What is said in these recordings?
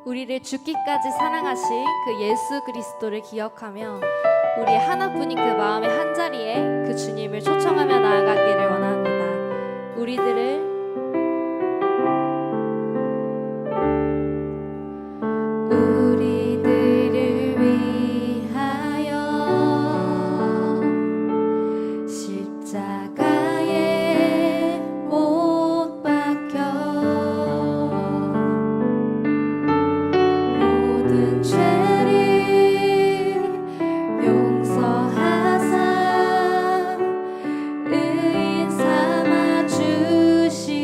우리를 죽기까지 사랑하신 그 예수 그리스도를 기억하며 우리 하나뿐인 그 마음의 한자리에 그 주님을 초청하며 나아가기를 원합니다. 우리들을 위하여 십자가에 못 박혀 모든 죄를 용서하사 의인 삼아 주시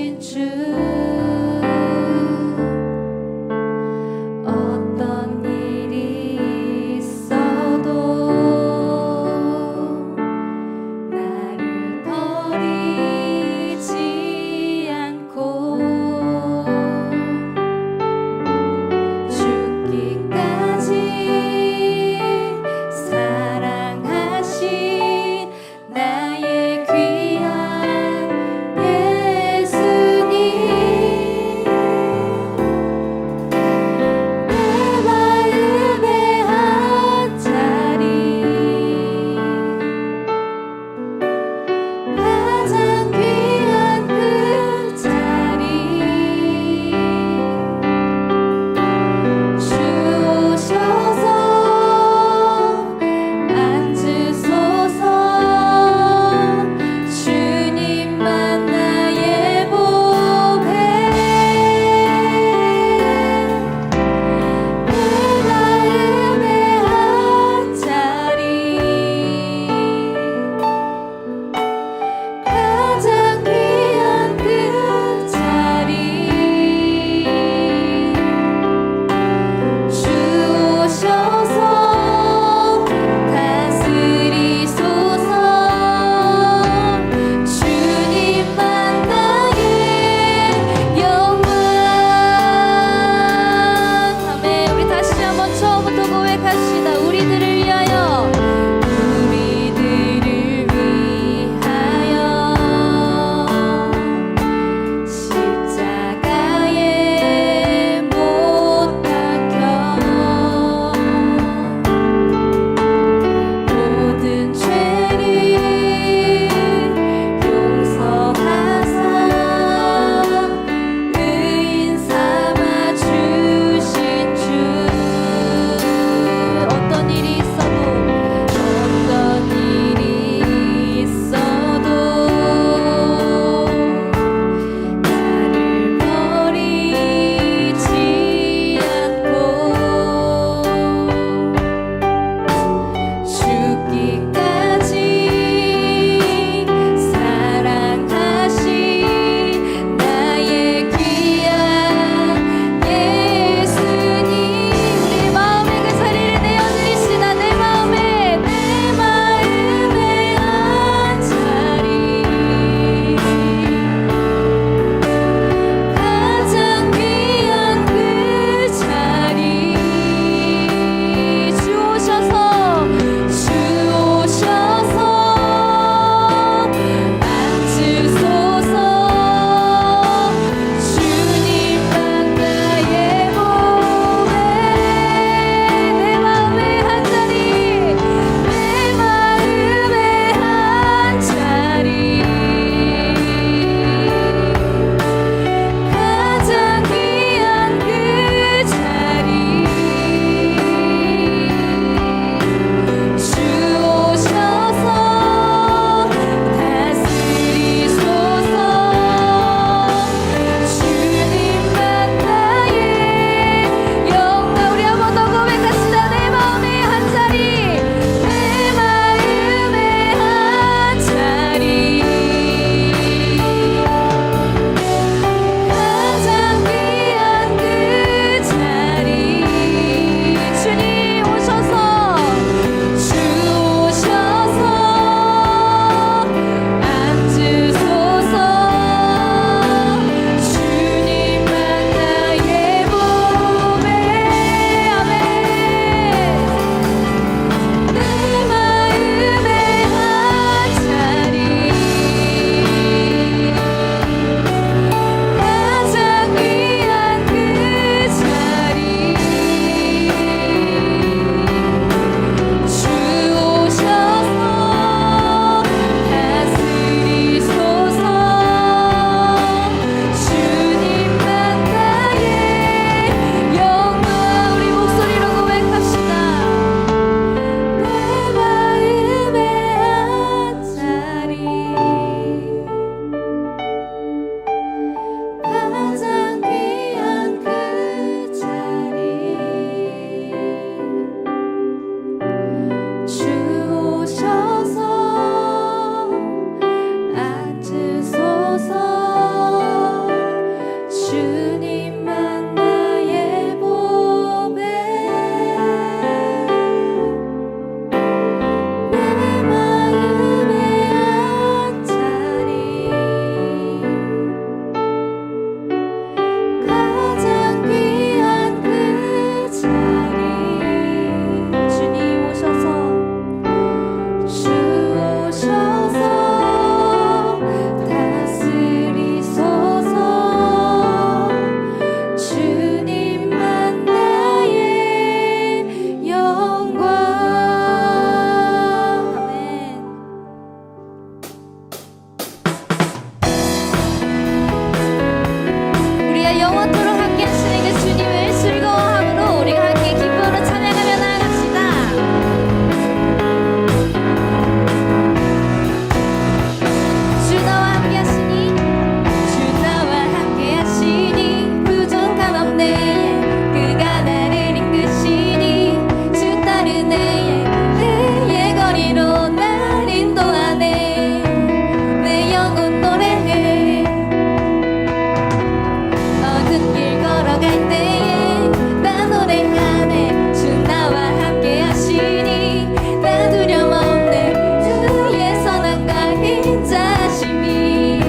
어두운 길 걸어갈 때에 나 노래하네 주 나와 함께 하시니 나 두려움 없네 주의 선함과 인자심이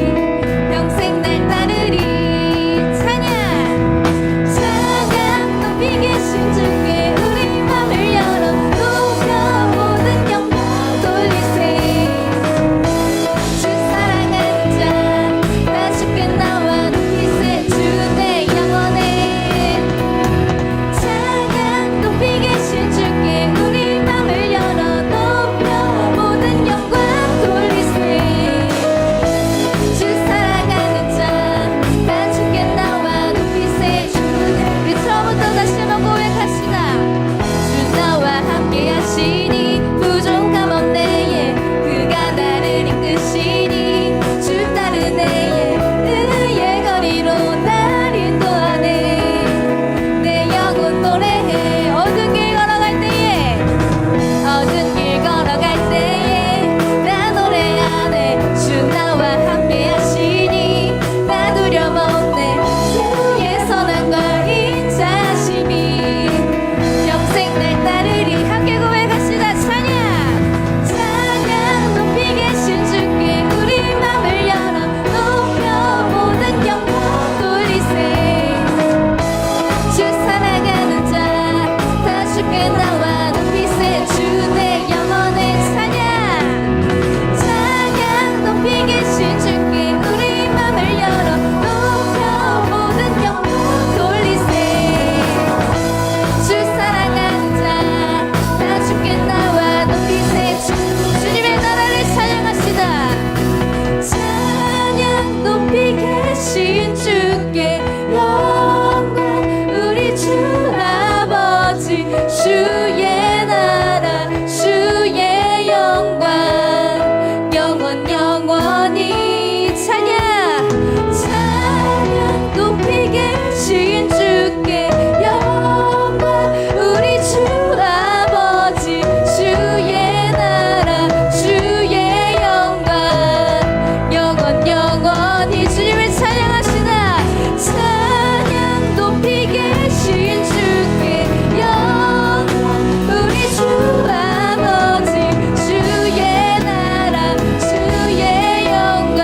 평생 날 따르리 찬양 찬양 높이 계신 주께 우리 맘을 열어 높여 모든 영광 돌리세 주 사랑하는 자나 주께 나와 높이세 주 내 영혼에 찬양 높이 계신 주께 우리 맘을 열어 높여 모든 영광 돌리세 주 사랑하는 자나 주께 나와 높이세 주 우리 처음부터 다시 한번 고백합시다 주 나와 함께 하시니 부족함 없네 그가 나를 이끄시니 주 따르네 의의 거리로 날 인도하네 내 영혼 노래해 어두운 길 걸어갈 때에 어두운 길 걸어갈 때에 나 노래하네 주 나와 함께 하시니 나 두려움 없네 주의 선함과 인자심이 평생 날 따르리 함께 고백합시다 찬양 찬양 높이 계신 주께 우리 맘을 열어 높여 모든 영광 돌리세 주 사랑하는 자다 주께 나와 높이세 주 내 영혼의 찬양 찬양 높이 계신 주께 우리 맘을 열어 높여 모든 영광 돌리세 주 사랑하는 자다 주께 나와 높이세 주님의 나라를 찬양합시다 찬양 높이 계신 주께 영광 우리 주 아버지 주의 나라 주의 영광 영원 영원히 찬양 찬양 높이 계신 주께 영광 우리 주 아버지 주의 나라 주의 영광 영원 영원히 주님을 찬양합시다 찬양 높이 계신 주께 영광 우리 주 아버지 주의 나라 주의 영광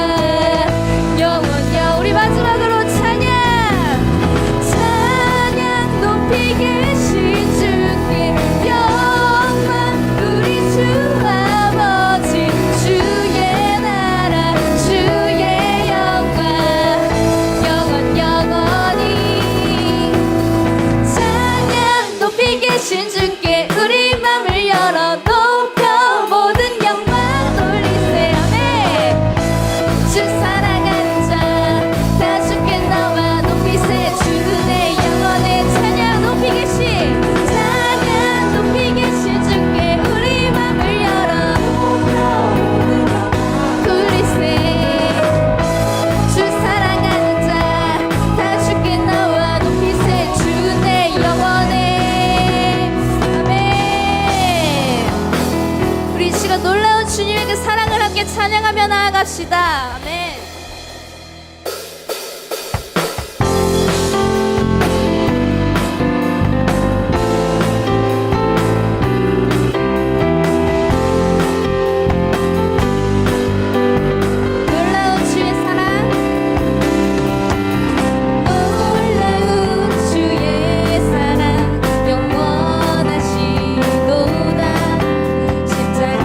영원 영 우리 마지막으로 찬양 찬양 높이 계신 주께 영광 우리 주 아버지 주의 나라 주의 영광 영원 영원히 찬양 높이 계신 주께 우리 맘을 열어 높여 모든 영광 돌리세 아멘 주 사랑하는 자다 주께 나와 높이세 주 내 영혼의 찬양 높이 계신 찬양 높이 계신 주께 우리 맘을 열어 높여 모든 영광 돌리세 주 사랑하는 자다 주께 나와 높이세 주 내 영혼에 아멘 우리 이 시간 놀라운 주님의 그 사랑을 함께 찬양하며 나아갑시다 아멘 놀라운 주의 사랑 놀라운 주의 사랑 영원하시도다 십자가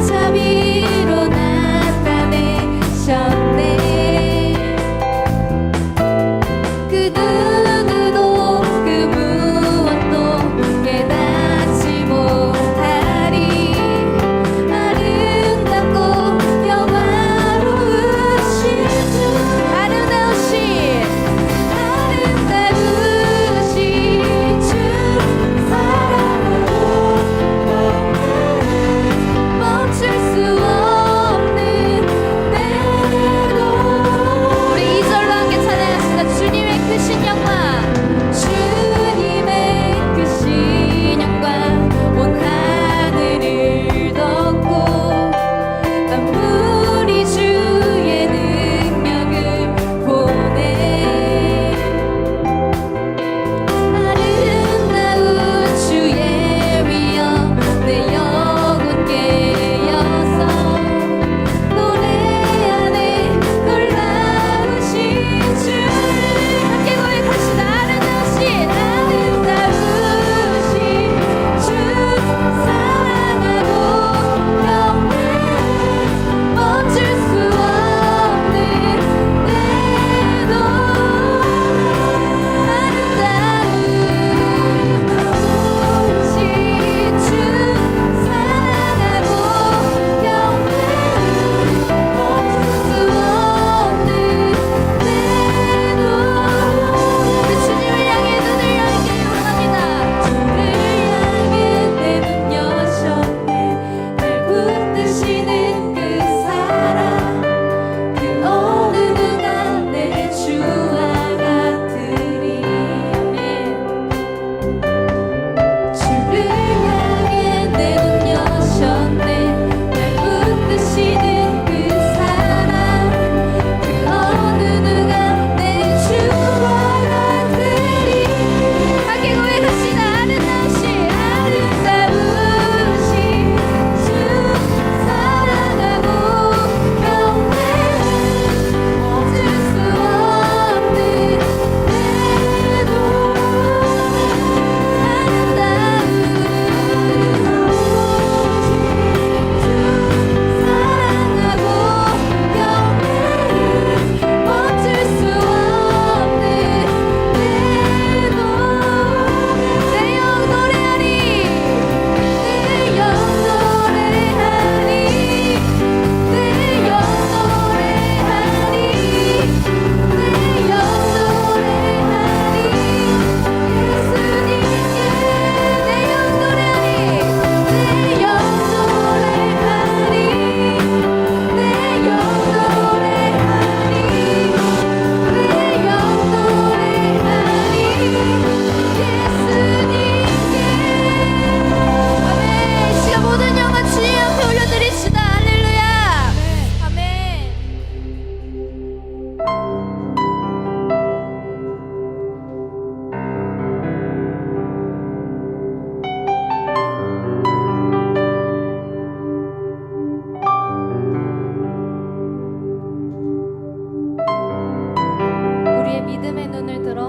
자비로 나타내셨네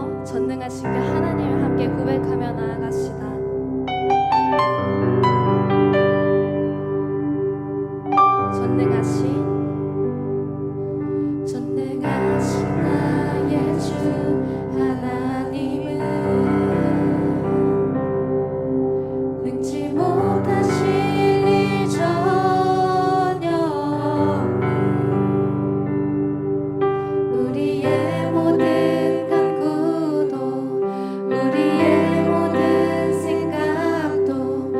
일어나서 전능하신 그 하나님을 함께 고백하며 나아갑시다. 전능하신 나의 주 하나님은 능치 못하실 일 전혀 없네. 우리의 모든 간구도 우리의 모든 생각도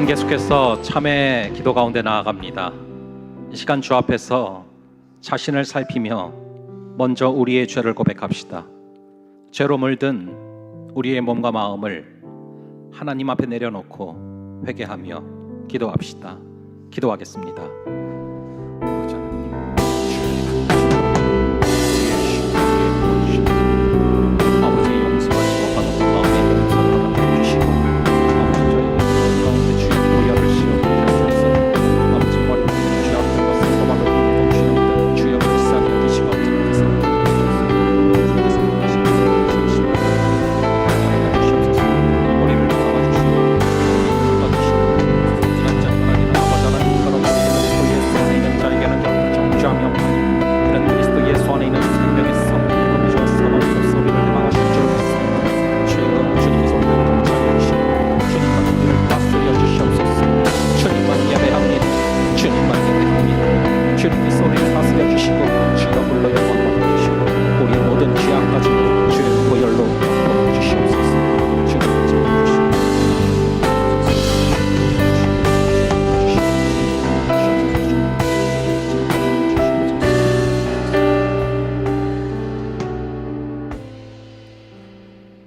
시간 계속해서 참회 기도 가운데 나아갑니다. 이 시간 주 앞에서 자신을 살피며 먼저 우리의 죄를 고백합시다. 죄로 물든 우리의 몸과 마음을 하나님 앞에 내려놓고 회개하며 기도합시다. 기도하겠습니다.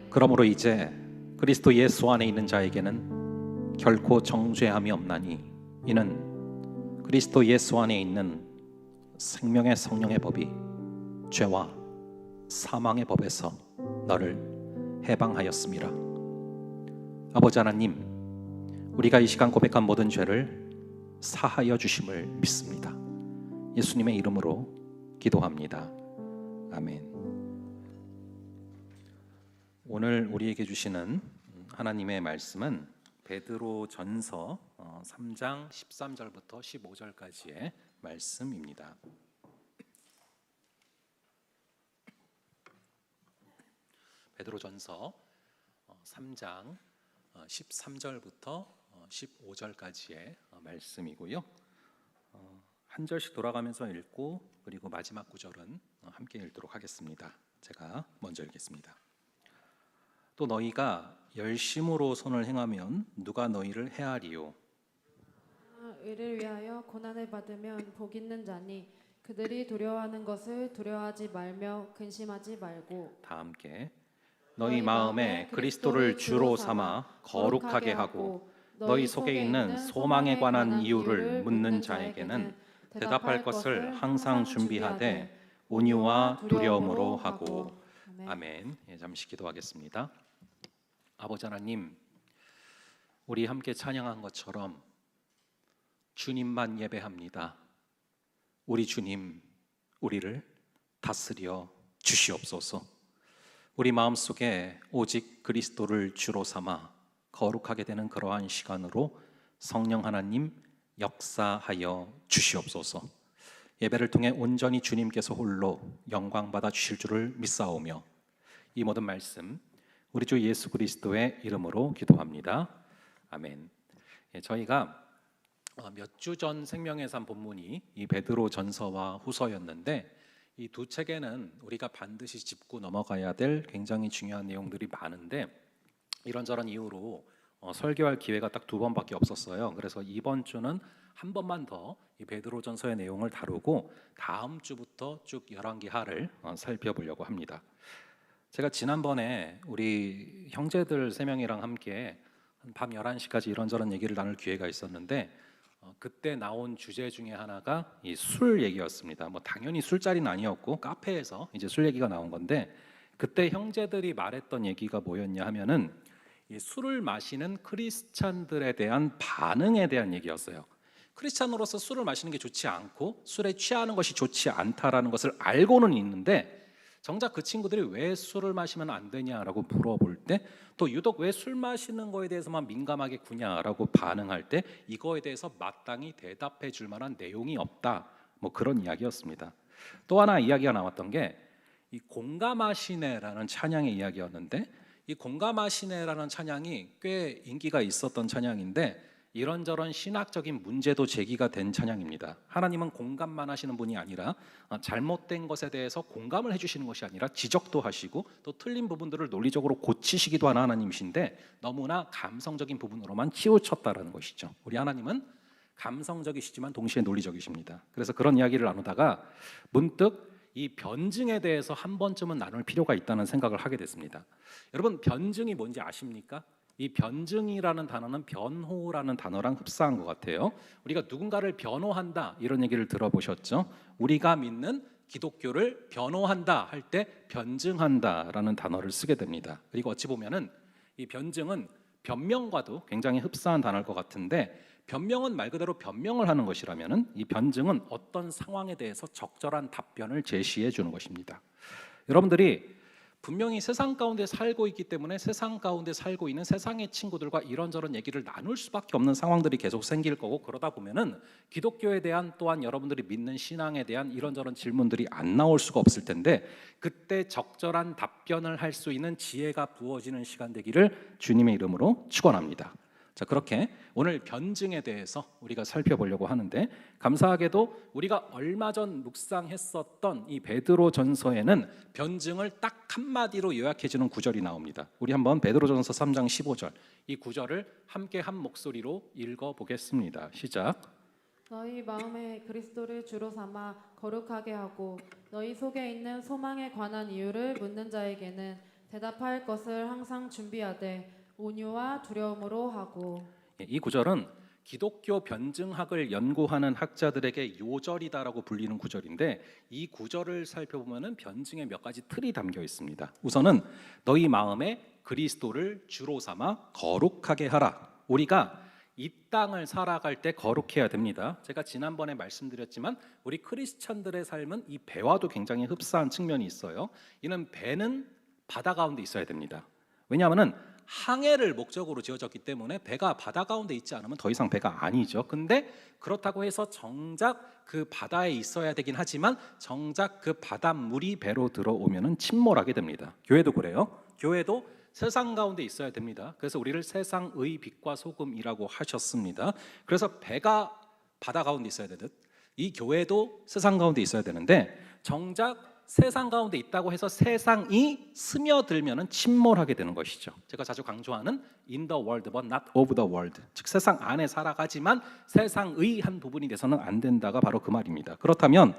그러므로 이제 그리스도 예수 안에 있는 자에게는 결코 정죄함이 없나니 이는 그리스도 예수 안에 있는 생명의 성령의 법이 죄와 사망의 법에서 너를 해방하였습니다. 아버지 하나님, 우리가 이 시간 고백한 모든 죄를 사하여 주심을 믿습니다. 예수님의 이름으로 기도합니다. 아멘. 오늘 우리에게 주시는 하나님의 말씀은 베드로 전서 3장 13절부터 15절까지의 말씀입니다. 베드로 전서 3장 13절부터 15절까지의 말씀이고요. 한 절씩 돌아가면서 읽고 그리고 마지막 구절은 함께 읽도록 하겠습니다. 제가 먼저 읽겠습니다. 또 너희가 열심으로 선을 행하면 누가 너희를 해하리요? 의를 위하여 고난을 받으면 복 있는 자니 그들이 두려워하는 것을 두려워하지 말며 근심하지 말고 다 함께 너희 마음에 그리스도를 주로 삼아 거룩하게 하고 너희 속에 있는 소망에 관한 이유를 묻는 자에게는 대답할 것을 항상 준비하되 온유와 두려움으로 하고. 아멘. 잠시 기도하겠습니다. 아버지 하나님, 우리 함께 찬양한 것처럼 주님만 예배합니다. 우리 주님, 우리를 다스려 주시옵소서. 우리 마음속에 오직 그리스도를 주로 삼아 거룩하게 되는 그러한 시간으로 성령 하나님 역사하여 주시옵소서. 예배를 통해 온전히 주님께서 홀로 영광 받아 주실 줄을 믿사오며 이 모든 말씀 우리 주 예수 그리스도의 이름으로 기도합니다. 아멘. 저희가 몇 주 전 생명의 삶 본문이 이 베드로 전서와 후서였는데 이 두 책에는 우리가 반드시 짚고 넘어가야 될 굉장히 중요한 내용들이 많은데 이런저런 이유로 설교할 기회가 딱 두 번밖에 없었어요. 그래서 이번 주는 한 번만 더 이 베드로 전서의 내용을 다루고 다음 주부터 쭉 열왕기하를 살펴보려고 합니다. 제가 지난번에 우리 형제들 3명이랑 함께 밤 11시까지 이런저런 얘기를 나눌 기회가 있었는데 그때 나온 주제 중에 하나가 이 술 얘기였습니다. 뭐 당연히 술자리는 아니었고 카페에서 이제 술 얘기가 나온 건데 그때 형제들이 말했던 얘기가 뭐였냐 하면은 이 술을 마시는 크리스찬들에 대한 반응에 대한 얘기였어요. 크리스찬으로서 술을 마시는 게 좋지 않고 술에 취하는 것이 좋지 않다라는 것을 알고는 있는데 정작 그 친구들이 왜 술을 마시면 안 되냐라고 물어볼 때 또 유독 왜 술 마시는 거에 대해서만 민감하게 구냐라고 반응할 때 이거에 대해서 마땅히 대답해 줄 만한 내용이 없다. 뭐 그런 이야기였습니다. 또 하나 이야기가 나왔던 게 이 공감하시네라는 찬양의 이야기였는데 이 공감하시네라는 찬양이 꽤 인기가 있었던 찬양인데 이런저런 신학적인 문제도 제기가 된 찬양입니다. 하나님은 공감만 하시는 분이 아니라 잘못된 것에 대해서 공감을 해주시는 것이 아니라 지적도 하시고 또 틀린 부분들을 논리적으로 고치시기도 하는 하나님이신데 너무나 감성적인 부분으로만 치우쳤다라는 것이죠. 우리 하나님은 감성적이시지만 동시에 논리적이십니다. 그래서 그런 이야기를 나누다가 문득 이 변증에 대해서 한 번쯤은 나눌 필요가 있다는 생각을 하게 됐습니다. 여러분, 변증이 뭔지 아십니까? 이 변증이라는 단어는 변호라는 단어랑 흡사한 것 같아요. 우리가 누군가를 변호한다 이런 얘기를 들어보셨죠? 우리가 믿는 기독교를 변호한다 할 때 변증한다라는 단어를 쓰게 됩니다. 그리고 어찌 보면은 이 변증은 변명과도 굉장히 흡사한 단어일 것 같은데, 변명은 말 그대로 변명을 하는 것이라면은 이 변증은 어떤 상황에 대해서 적절한 답변을 제시해 주는 것입니다. 여러분들이 분명히 세상 가운데 살고 있기 때문에 세상 가운데 살고 있는 세상의 친구들과 이런저런 얘기를 나눌 수밖에 없는 상황들이 계속 생길 거고, 그러다 보면은 기독교에 대한 또한 여러분들이 믿는 신앙에 대한 이런저런 질문들이 안 나올 수가 없을 텐데, 그때 적절한 답변을 할 수 있는 지혜가 부어지는 시간 되기를 주님의 이름으로 축원합니다. 자, 그렇게 오늘 변증에 대해서 우리가 살펴보려고 하는데, 감사하게도 우리가 얼마 전 묵상했었던 이 베드로전서에는 변증을 딱 한마디로 요약해 주는 구절이 나옵니다. 우리 한번 베드로전서 3장 15절 이 구절을 함께 한 목소리로 읽어 보겠습니다. 시작. 너희 마음에 그리스도를 주로 삼아 거룩하게 하고 너희 속에 있는 소망에 관한 이유를 묻는 자에게는 대답할 것을 항상 준비하되 온유와 두려움으로 하고. 이 구절은 기독교 변증학을 연구하는 학자들에게 요절이다라고 불리는 구절인데, 이 구절을 살펴보면은 변증의 몇 가지 틀이 담겨 있습니다. 우선은 너희 마음에 그리스도를 주로 삼아 거룩하게 하라. 우리가 이 땅을 살아갈 때 거룩해야 됩니다. 제가 지난번에 말씀드렸지만 우리 크리스천들의 삶은 이 배와도 굉장히 흡사한 측면이 있어요. 이는 배는 바다 가운데 있어야 됩니다. 왜냐하면은 항해를 목적으로 지어졌기 때문에 배가 바다 가운데 있지 않으면 더 이상 배가 아니죠. 근데 그렇다고 해서 정작 그 바다에 있어야 되긴 하지만 정작 그 바닷물이 배로 들어오면은 침몰하게 됩니다. 교회도 그래요. 교회도 세상 가운데 있어야 됩니다. 그래서 우리를 세상의 빛과 소금이라고 하셨습니다. 그래서 배가 바다 가운데 있어야 되듯 이 교회도 세상 가운데 있어야 되는데, 정작 세상 가운데 있다고 해서 세상이 스며들면은 침몰하게 되는 것이죠. 제가 자주 강조하는 in the world but not of the world, 즉 세상 안에 살아가지만 세상의 한 부분이 돼서는 안 된다가 바로 그 말입니다. 그렇다면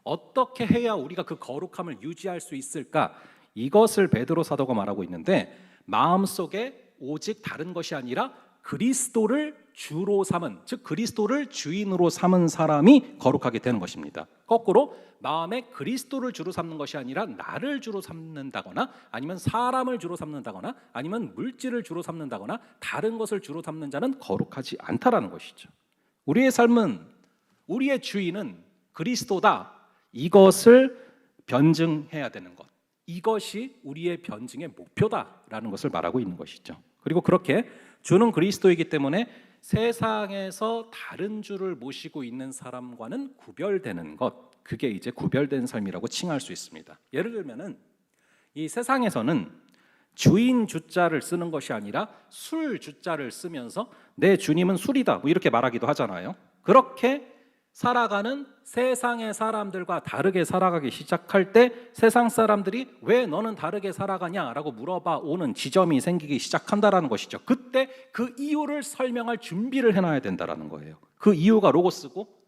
어떻게 해야 우리가 그 거룩함을 유지할 수 있을까? 이것을 베드로 사도가 말하고 있는데, 마음속에 오직 다른 것이 아니라 그리스도를 주로 삼은, 즉 그리스도를 주인으로 삼은 사람이 거룩하게 되는 것입니다. 거꾸로 마음에 그리스도를 주로 삼는 것이 아니라 나를 주로 삼는다거나 아니면 사람을 주로 삼는다거나 아니면 물질을 주로 삼는다거나 다른 것을 주로 삼는 자는 거룩하지 않다라는 것이죠. 우리의 삶은, 우리의 주인은 그리스도다. 이것을 변증해야 되는 것, 이것이 우리의 변증의 목표다라는 것을 말하고 있는 것이죠. 그리고 그렇게 주는 그리스도이기 때문에 세상에서 다른 주를 모시고 있는 사람과는 구별되는 것, 그게 이제 구별된 삶이라고 칭할 수 있습니다. 예를 들면은 이 세상에서는 주인 주자를 쓰는 것이 아니라 술 주자를 쓰면서 내 주님은 술이다 뭐 이렇게 말하기도 하잖아요. 그렇게 살아가는 세상의 사람들과 다르게 살아가기 시작할 때 세상 사람들이 왜 너는 다르게 살아가냐라고 물어봐 오는 지점이 생기기 시작한다라는 것이죠. 그때 그 이유를 설명할 준비를 해놔야 된다라는 거예요. 그 이유가 로고스고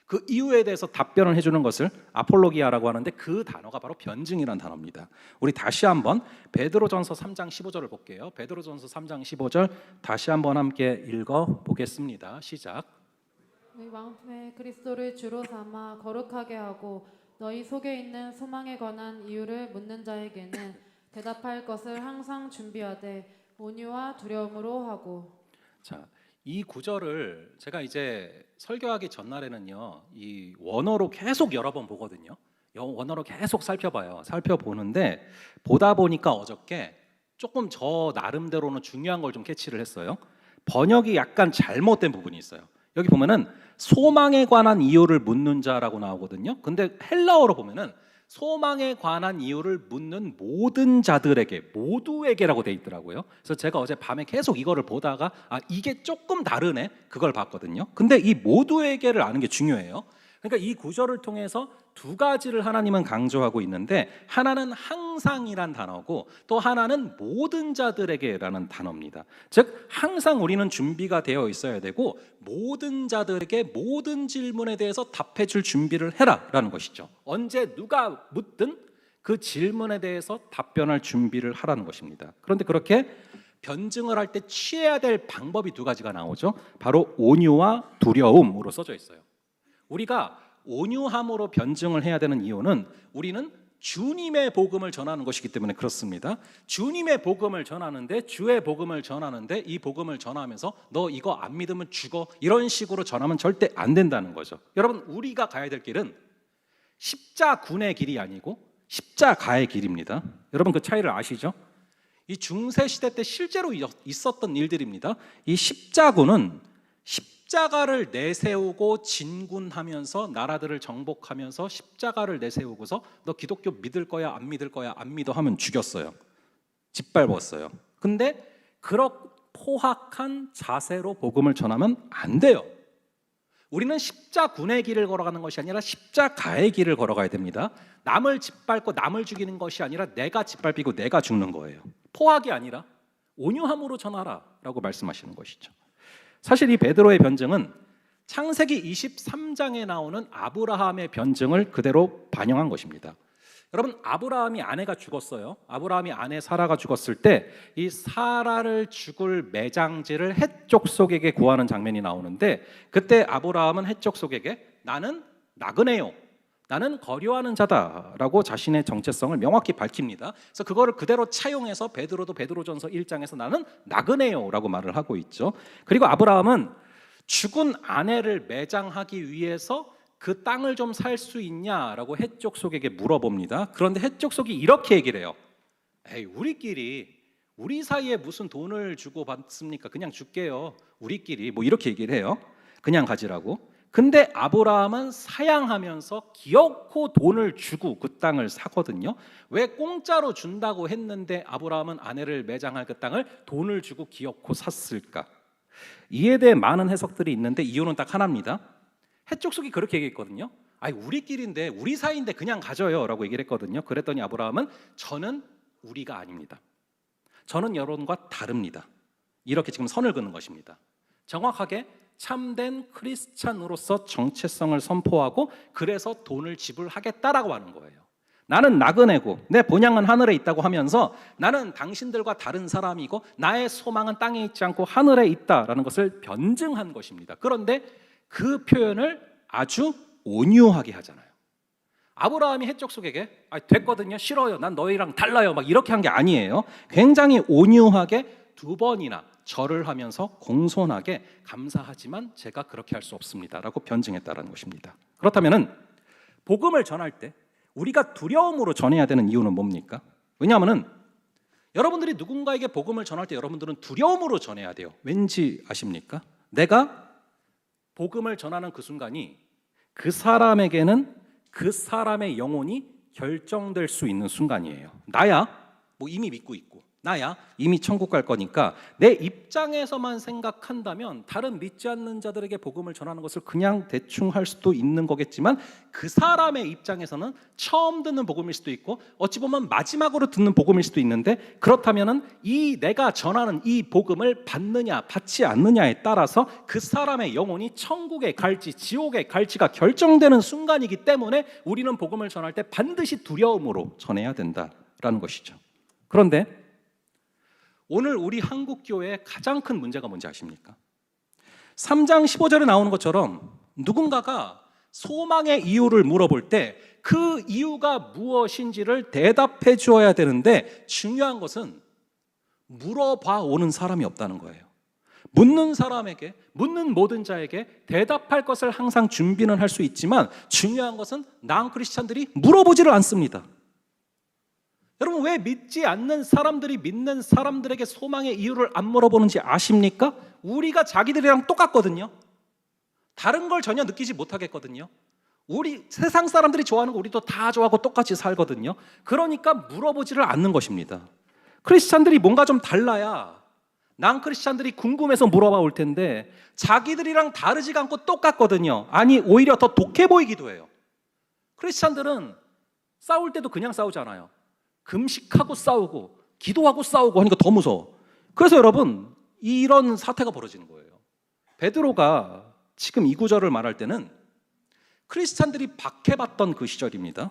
그 이유에 대해서 답변을 해주는 것을 아폴로기아라고 하는데, 그 단어가 바로 변증이라는 단어입니다. 우리 다시 한번 베드로전서 3장 15절을 볼게요. 베드로전서 3장 15절 다시 한번 함께 읽어보겠습니다. 시작. 너희 마음에 그리스도를 주로 삼아 거룩하게 하고 너희 속에 있는 소망에 관한 이유를 묻는 자에게는 대답할 것을 항상 준비하되 온유와 두려움으로 하고. 자, 이 구절을 제가 이제 설교하기 전날에는요, 이 원어로 계속 여러 번 보거든요. 원어로 계속 살펴보는데 보다 보니까 어저께 조금 저 나름대로는 중요한 걸 좀 캐치를 했어요. 번역이 약간 잘못된 부분이 있어요. 여기 보면은 소망에 관한 이유를 묻는 자라고 나오거든요. 근데 헬라어로 보면은 소망에 관한 이유를 묻는 모든 자들에게, 모두에게라고 돼 있더라고요. 그래서 제가 어제 밤에 계속 이거를 보다가 이게 조금 다르네, 그걸 봤거든요. 근데 이 모두에게를 아는 게 중요해요. 그러니까 이 구절을 통해서 두 가지를 하나님은 강조하고 있는데, 하나는 항상이란 단어고 또 하나는 모든 자들에게라는 단어입니다. 즉 항상 우리는 준비가 되어 있어야 되고, 모든 자들에게 모든 질문에 대해서 답해 줄 준비를 해라라는 것이죠. 언제 누가 묻든 그 질문에 대해서 답변할 준비를 하라는 것입니다. 그런데 그렇게 변증을 할 때 취해야 될 방법이 두 가지가 나오죠. 바로 온유와 두려움으로 써져 있어요. 우리가 온유함으로 변증을 해야 되는 이유는 우리는 주님의 복음을 전하는 것이기 때문에 그렇습니다. 주님의 복음을 전하는데, 주의 복음을 전하는데, 이 복음을 전하면서 너 이거 안 믿으면 죽어, 이런 식으로 전하면 절대 안 된다는 거죠. 여러분, 우리가 가야 될 길은 십자군의 길이 아니고 십자가의 길입니다. 여러분 그 차이를 아시죠? 이 중세 시대 때 실제로 있었던 일들입니다. 이 십자군은 십자가를 내세우고 진군하면서 나라들을 정복하면서 십자가를 내세우고서 너 기독교 믿을 거야 안 믿을 거야 안 믿어 하면 죽였어요. 짓밟았어요. 근데 그런 포악한 자세로 복음을 전하면 안 돼요. 우리는 십자군의 길을 걸어가는 것이 아니라 십자가의 길을 걸어가야 됩니다. 남을 짓밟고 남을 죽이는 것이 아니라 내가 짓밟히고 내가 죽는 거예요. 포악이 아니라 온유함으로 전하라라고 말씀하시는 것이죠. 사실 이 베드로의 변증은 창세기 23장에 나오는 아브라함의 변증을 그대로 반영한 것입니다. 여러분, 아브라함이 아내가 죽었어요. 아브라함이 아내 사라가 죽었을 때 이 사라를 죽을 매장지를 헷 족속에게 구하는 장면이 나오는데, 그때 아브라함은 헷 족속에게 나는 나그네요, 나는 거류하는 자다라고 자신의 정체성을 명확히 밝힙니다. 그래서 그거를 그대로 차용해서 베드로도 베드로전서 1장에서 나는 나그네요라고 말을 하고 있죠. 그리고 아브라함은 죽은 아내를 매장하기 위해서 그 땅을 좀 살 수 있냐라고 헷 족속에게 물어봅니다. 그런데 헷 족속이 이렇게 얘기를 해요. 에이, 우리 사이에 무슨 돈을 주고 받습니까? 그냥 줄게요. 우리끼리 뭐 이렇게 얘기를 해요. 그냥 가지라고. 근데 아브라함은 사양하면서 기어코 돈을 주고 그 땅을 사거든요. 왜 공짜로 준다고 했는데 아브라함은 아내를 매장할 그 땅을 돈을 주고 기어코 샀을까? 이에 대해 많은 해석들이 있는데 이유는 딱 하나입니다. 헷 족속이 그렇게 얘기했거든요. 우리끼리인데, 우리 사이인데 그냥 가져요 라고 얘기를 했거든요. 그랬더니 아브라함은 저는 우리가 아닙니다. 저는 여러분과 다릅니다. 이렇게 지금 선을 그는 것입니다. 정확하게 참된 크리스찬으로서 정체성을 선포하고 그래서 돈을 지불하겠다라고 하는 거예요. 나는 나그네고 내 본향은 하늘에 있다고 하면서 나는 당신들과 다른 사람이고 나의 소망은 땅에 있지 않고 하늘에 있다라는 것을 변증한 것입니다. 그런데 그 표현을 아주 온유하게 하잖아요. 아브라함이 헷 족속에게 됐거든요, 싫어요, 난 너희랑 달라요 막 이렇게 한 게 아니에요. 굉장히 온유하게 두 번이나 절을 하면서 공손하게 감사하지만 제가 그렇게 할 수 없습니다 라고 변증했다는 것입니다. 그렇다면 복음을 전할 때 우리가 두려움으로 전해야 되는 이유는 뭡니까? 왜냐하면 여러분들이 누군가에게 복음을 전할 때 여러분들은 두려움으로 전해야 돼요. 왠지 아십니까? 내가 복음을 전하는 그 순간이 그 사람에게는 그 사람의 영혼이 결정될 수 있는 순간이에요. 나야 뭐 이미 믿고 있고 나야 이미 천국 갈 거니까 내 입장에서만 생각한다면 다른 믿지 않는 자들에게 복음을 전하는 것을 그냥 대충 할 수도 있는 거겠지만, 그 사람의 입장에서는 처음 듣는 복음일 수도 있고 어찌 보면 마지막으로 듣는 복음일 수도 있는데, 그렇다면 이 내가 전하는 이 복음을 받느냐 받지 않느냐에 따라서 그 사람의 영혼이 천국에 갈지 지옥에 갈지가 결정되는 순간이기 때문에 우리는 복음을 전할 때 반드시 두려움으로 전해야 된다라는 것이죠. 그런데 오늘 우리 한국교회의 가장 큰 문제가 뭔지 아십니까? 3장 15절에 나오는 것처럼 누군가가 소망의 이유를 물어볼 때 그 이유가 무엇인지를 대답해 주어야 되는데, 중요한 것은 물어봐 오는 사람이 없다는 거예요. 묻는 사람에게, 묻는 모든 자에게 대답할 것을 항상 준비는 할 수 있지만 중요한 것은 난 크리스찬들이 물어보지를 않습니다. 여러분, 왜 믿지 않는 사람들이 믿는 사람들에게 소망의 이유를 안 물어보는지 아십니까? 우리가 자기들이랑 똑같거든요. 다른 걸 전혀 느끼지 못하겠거든요. 우리 세상 사람들이 좋아하는 거 우리도 다 좋아하고 똑같이 살거든요. 그러니까 물어보지를 않는 것입니다. 크리스찬들이 뭔가 좀 달라야 난 크리스찬들이 궁금해서 물어봐 올 텐데 자기들이랑 다르지가 않고 똑같거든요. 아니 오히려 더 독해 보이기도 해요. 크리스찬들은 싸울 때도 그냥 싸우지 않아요. 금식하고 싸우고 기도하고 싸우고 하니까 더 무서워. 그래서 여러분 이런 사태가 벌어지는 거예요. 베드로가 지금 이 구절을 말할 때는 크리스찬들이 박해받던 그 시절입니다.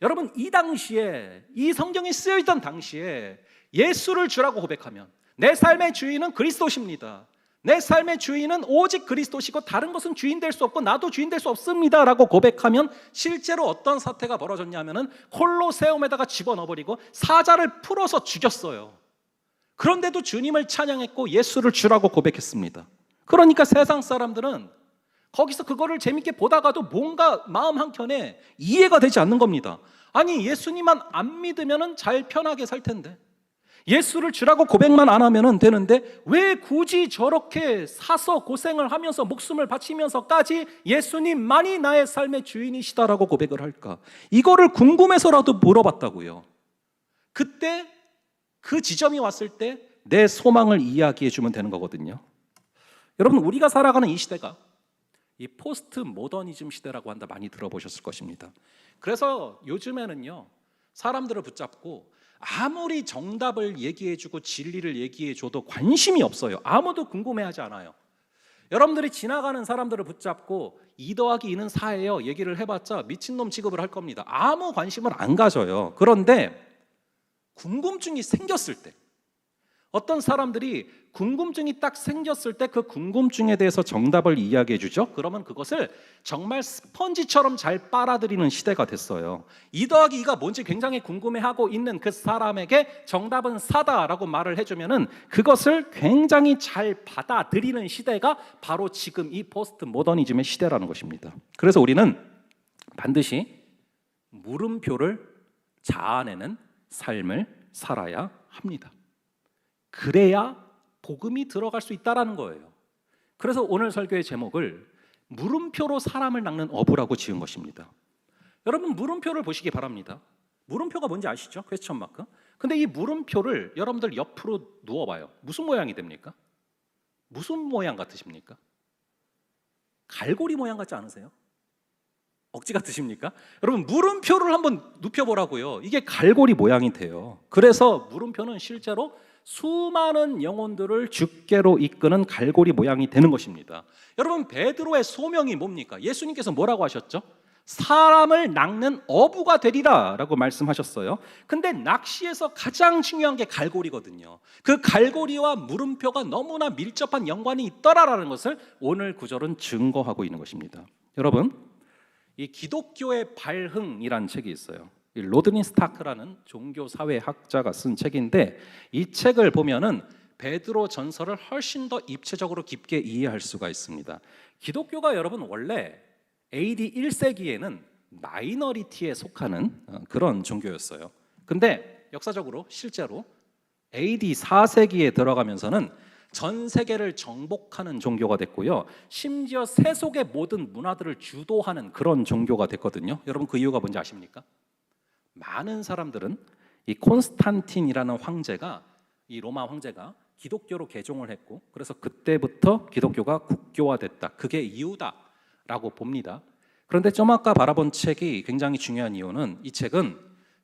여러분 이 당시에 이 성경이 쓰여있던 당시에 예수를 주라고 고백하면 내 삶의 주인은 그리스도십니다. 내 삶의 주인은 오직 그리스도시고 다른 것은 주인 될 수 없고 나도 주인 될 수 없습니다 라고 고백하면 실제로 어떤 사태가 벌어졌냐면은 콜로세움에다가 집어넣어버리고 사자를 풀어서 죽였어요. 그런데도 주님을 찬양했고 예수를 주라고 고백했습니다. 그러니까 세상 사람들은 거기서 그거를 재밌게 보다가도 뭔가 마음 한켠에 이해가 되지 않는 겁니다. 아니 예수님만 안 믿으면 잘 편하게 살 텐데 예수를 주라고 고백만 안 하면 되는데 왜 굳이 저렇게 사서 고생을 하면서 목숨을 바치면서까지 예수님만이 나의 삶의 주인이시다라고 고백을 할까? 이거를 궁금해서라도 물어봤다고요. 그때 그 지점이 왔을 때 내 소망을 이야기해 주면 되는 거거든요. 여러분 우리가 살아가는 이 시대가 이 포스트 모더니즘 시대라고 한다 많이 들어보셨을 것입니다. 그래서 요즘에는요 사람들을 붙잡고 아무리 정답을 얘기해주고 진리를 얘기해줘도 관심이 없어요. 아무도 궁금해하지 않아요. 여러분들이 지나가는 사람들을 붙잡고 2 더하기 2는 4예요 얘기를 해봤자 미친놈 취급을 할 겁니다. 아무 관심을 안 가져요. 그런데 궁금증이 생겼을 때 어떤 사람들이 궁금증이 딱 생겼을 때 그 궁금증에 대해서 정답을 이야기해 주죠. 그러면 그것을 정말 스펀지처럼 잘 빨아들이는 시대가 됐어요. 2 더하기 2가 뭔지 굉장히 궁금해하고 있는 그 사람에게 정답은 4다라고 말을 해주면은 그것을 굉장히 잘 받아들이는 시대가 바로 지금 이 포스트 모더니즘의 시대라는 것입니다. 그래서 우리는 반드시 물음표를 자아내는 삶을 살아야 합니다. 그래야 복음이 들어갈 수 있다라는 거예요. 그래서 오늘 설교의 제목을 물음표로 사람을 낚는 어부라고 지은 것입니다. 여러분 물음표를 보시기 바랍니다. 물음표가 뭔지 아시죠? 퀘스천 마크. 근데 이 물음표를 여러분들 옆으로 누워봐요. 무슨 모양이 됩니까? 무슨 모양 같으십니까? 갈고리 모양 같지 않으세요? 억지 같으십니까? 여러분 물음표를 한번 눕혀보라고요. 이게 갈고리 모양이 돼요. 그래서 물음표는 실제로 수많은 영혼들을 주께로 이끄는 갈고리 모양이 되는 것입니다. 여러분 베드로의 소명이 뭡니까? 예수님께서 뭐라고 하셨죠? 사람을 낚는 어부가 되리라 라고 말씀하셨어요. 근데 낚시에서 가장 중요한 게 갈고리거든요. 그 갈고리와 물음표가 너무나 밀접한 연관이 있더라라는 것을 오늘 구절은 증거하고 있는 것입니다. 여러분 이 기독교의 발흥이라는 책이 있어요. 이 로드니 스타크라는 종교사회학자가 쓴 책인데 이 책을 보면은 베드로 전서를 훨씬 더 입체적으로 깊게 이해할 수가 있습니다. 기독교가 여러분 원래 AD 1세기에는 마이너리티에 속하는 그런 종교였어요. 근데 역사적으로 실제로 AD 4세기에 들어가면서는 전 세계를 정복하는 종교가 됐고요. 심지어 세속의 모든 문화들을 주도하는 그런 종교가 됐거든요. 여러분 그 이유가 뭔지 아십니까? 많은 사람들은 이 콘스탄틴이라는 황제가 이 로마 황제가 기독교로 개종을 했고 그래서 그때부터 기독교가 국교화됐다. 그게 이유다라고 봅니다. 그런데 좀 아까 바라본 책이 굉장히 중요한 이유는 이 책은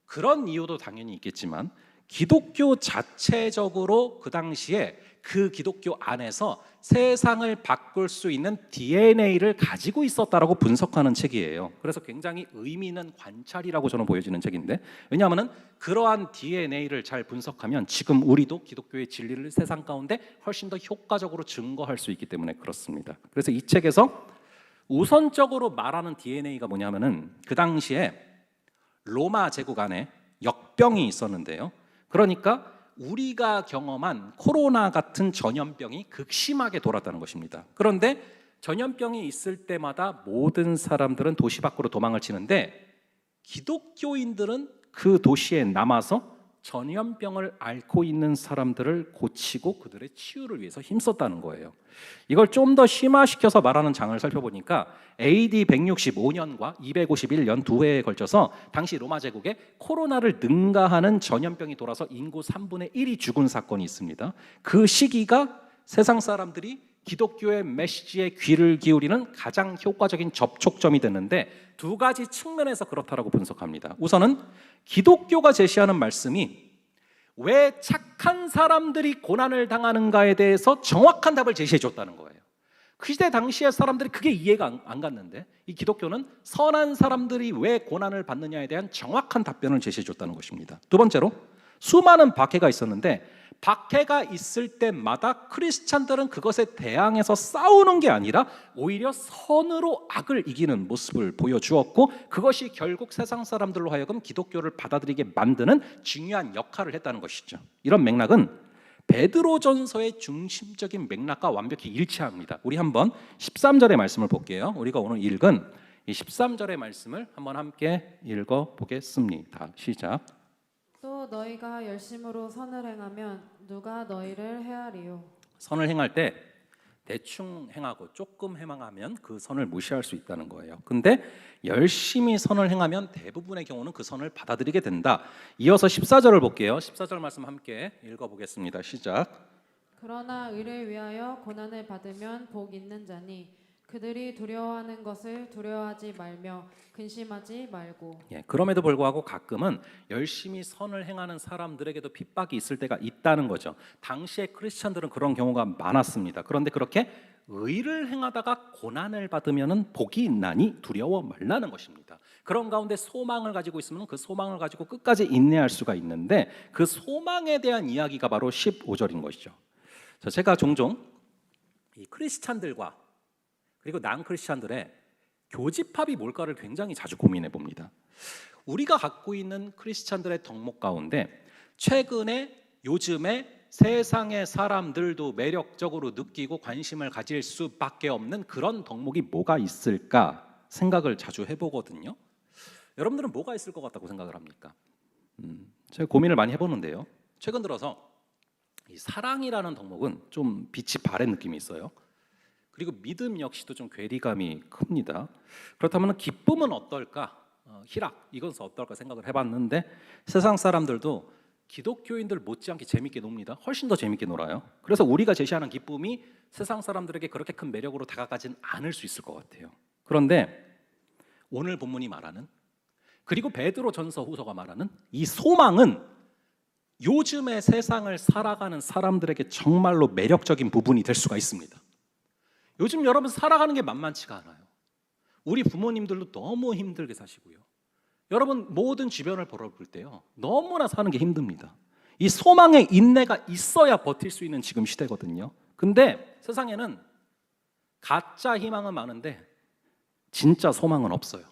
그런 이유도 당연히 있겠지만 기독교 자체적으로 그 당시에 그 기독교 안에서 세상을 바꿀 수 있는 DNA를 가지고 있었다라고 분석하는 책이에요. 그래서 굉장히 의미 있는 관찰이라고 저는 보여지는 책인데 왜냐하면 그러한 DNA를 잘 분석하면 지금 우리도 기독교의 진리를 세상 가운데 훨씬 더 효과적으로 증거할 수 있기 때문에 그렇습니다. 그래서 이 책에서 우선적으로 말하는 DNA가 뭐냐면은 그 당시에 로마 제국 안에 역병이 있었는데요. 그러니까 우리가 경험한 코로나 같은 전염병이 극심하게 돌았다는 것입니다. 그런데 전염병이 있을 때마다 모든 사람들은 도시 밖으로 도망을 치는데 기독교인들은 그 도시에 남아서 전염병을 앓고 있는 사람들을 고치고 그들의 치유를 위해서 힘썼다는 거예요. 이걸 좀 더 심화시켜서 말하는 장을 살펴보니까 AD 165년과 251년 두 해에 걸쳐서 당시 로마 제국에 코로나를 능가하는 전염병이 돌아서 인구 3분의 1이 죽은 사건이 있습니다. 그 시기가 세상 사람들이 기독교의 메시지에 귀를 기울이는 가장 효과적인 접촉점이 됐는데 두 가지 측면에서 그렇다라고 분석합니다. 우선은 기독교가 제시하는 말씀이 왜 착한 사람들이 고난을 당하는가에 대해서 정확한 답을 제시해 줬다는 거예요. 그 시대 당시의 사람들이 그게 이해가 안 갔는데 이 기독교는 선한 사람들이 왜 고난을 받느냐에 대한 정확한 답변을 제시해 줬다는 것입니다. 두 번째로 수많은 박해가 있었는데 박해가 있을 때마다 크리스찬들은 그것에 대항해서 싸우는 게 아니라 오히려 선으로 악을 이기는 모습을 보여주었고 그것이 결국 세상 사람들로 하여금 기독교를 받아들이게 만드는 중요한 역할을 했다는 것이죠. 이런 맥락은 베드로전서의 중심적인 맥락과 완벽히 일치합니다. 우리 한번 13절의 말씀을 볼게요. 우리가 오늘 읽은 이 13절의 말씀을 한번 함께 읽어보겠습니다. 시작. 또 너희가 열심으로 선을 행하면 누가 너희를 해하리요. 선을 행할 때 대충 행하고 조금 행하면 그 선을 무시할 수 있다는 거예요. 근데 열심히 선을 행하면 대부분의 경우는 그 선을 받아들이게 된다. 이어서 14절을 볼게요. 14절 말씀 함께 읽어보겠습니다. 시작. 그러나 의를 위하여 고난을 받으면 복 있는 자니 그들이 두려워하는 것을 두려워하지 말며 근심하지 말고. 그럼에도 불구하고 가끔은 열심히 선을 행하는 사람들에게도 핍박이 있을 때가 있다는 거죠. 당시에 크리스천들은 그런 경우가 많았습니다. 그런데 그렇게 의를 행하다가 고난을 받으면 복이 있나니 두려워 말라는 것입니다. 그런 가운데 소망을 가지고 있으면 그 소망을 가지고 끝까지 인내할 수가 있는데 그 소망에 대한 이야기가 바로 15절인 것이죠. 제가 종종 이 크리스찬들과 그리고 난 크리스찬들의 교집합이 뭘까를 굉장히 자주 고민해 봅니다. 우리가 갖고 있는 크리스찬들의 덕목 가운데 최근에 요즘에 세상의 사람들도 매력적으로 느끼고 관심을 가질 수밖에 없는 그런 덕목이 뭐가 있을까 생각을 자주 해보거든요. 여러분들은 뭐가 있을 것 같다고 생각을 합니까? 제가 고민을 많이 해보는데요. 최근 들어서 이 사랑이라는 덕목은 좀 빛이 바랜 느낌이 있어요. 그리고 믿음 역시도 좀 괴리감이 큽니다. 그렇다면 기쁨은 어떨까? 희락, 이것은 어떨까 생각을 해봤는데 세상 사람들도 기독교인들 못지않게 재밌게 놉니다. 훨씬 더 재밌게 놀아요. 그래서 우리가 제시하는 기쁨이 세상 사람들에게 그렇게 큰 매력으로 다가가진 않을 수 있을 것 같아요. 그런데 오늘 본문이 말하는 그리고 베드로전서 후서가 말하는 이 소망은 요즘의 세상을 살아가는 사람들에게 정말로 매력적인 부분이 될 수가 있습니다. 요즘 여러분 살아가는 게 만만치가 않아요. 우리 부모님들도 너무 힘들게 사시고요. 여러분 모든 주변을 바라볼 때요. 너무나 사는 게 힘듭니다. 이 소망의 인내가 있어야 버틸 수 있는 지금 시대거든요. 근데 세상에는 가짜 희망은 많은데 진짜 소망은 없어요.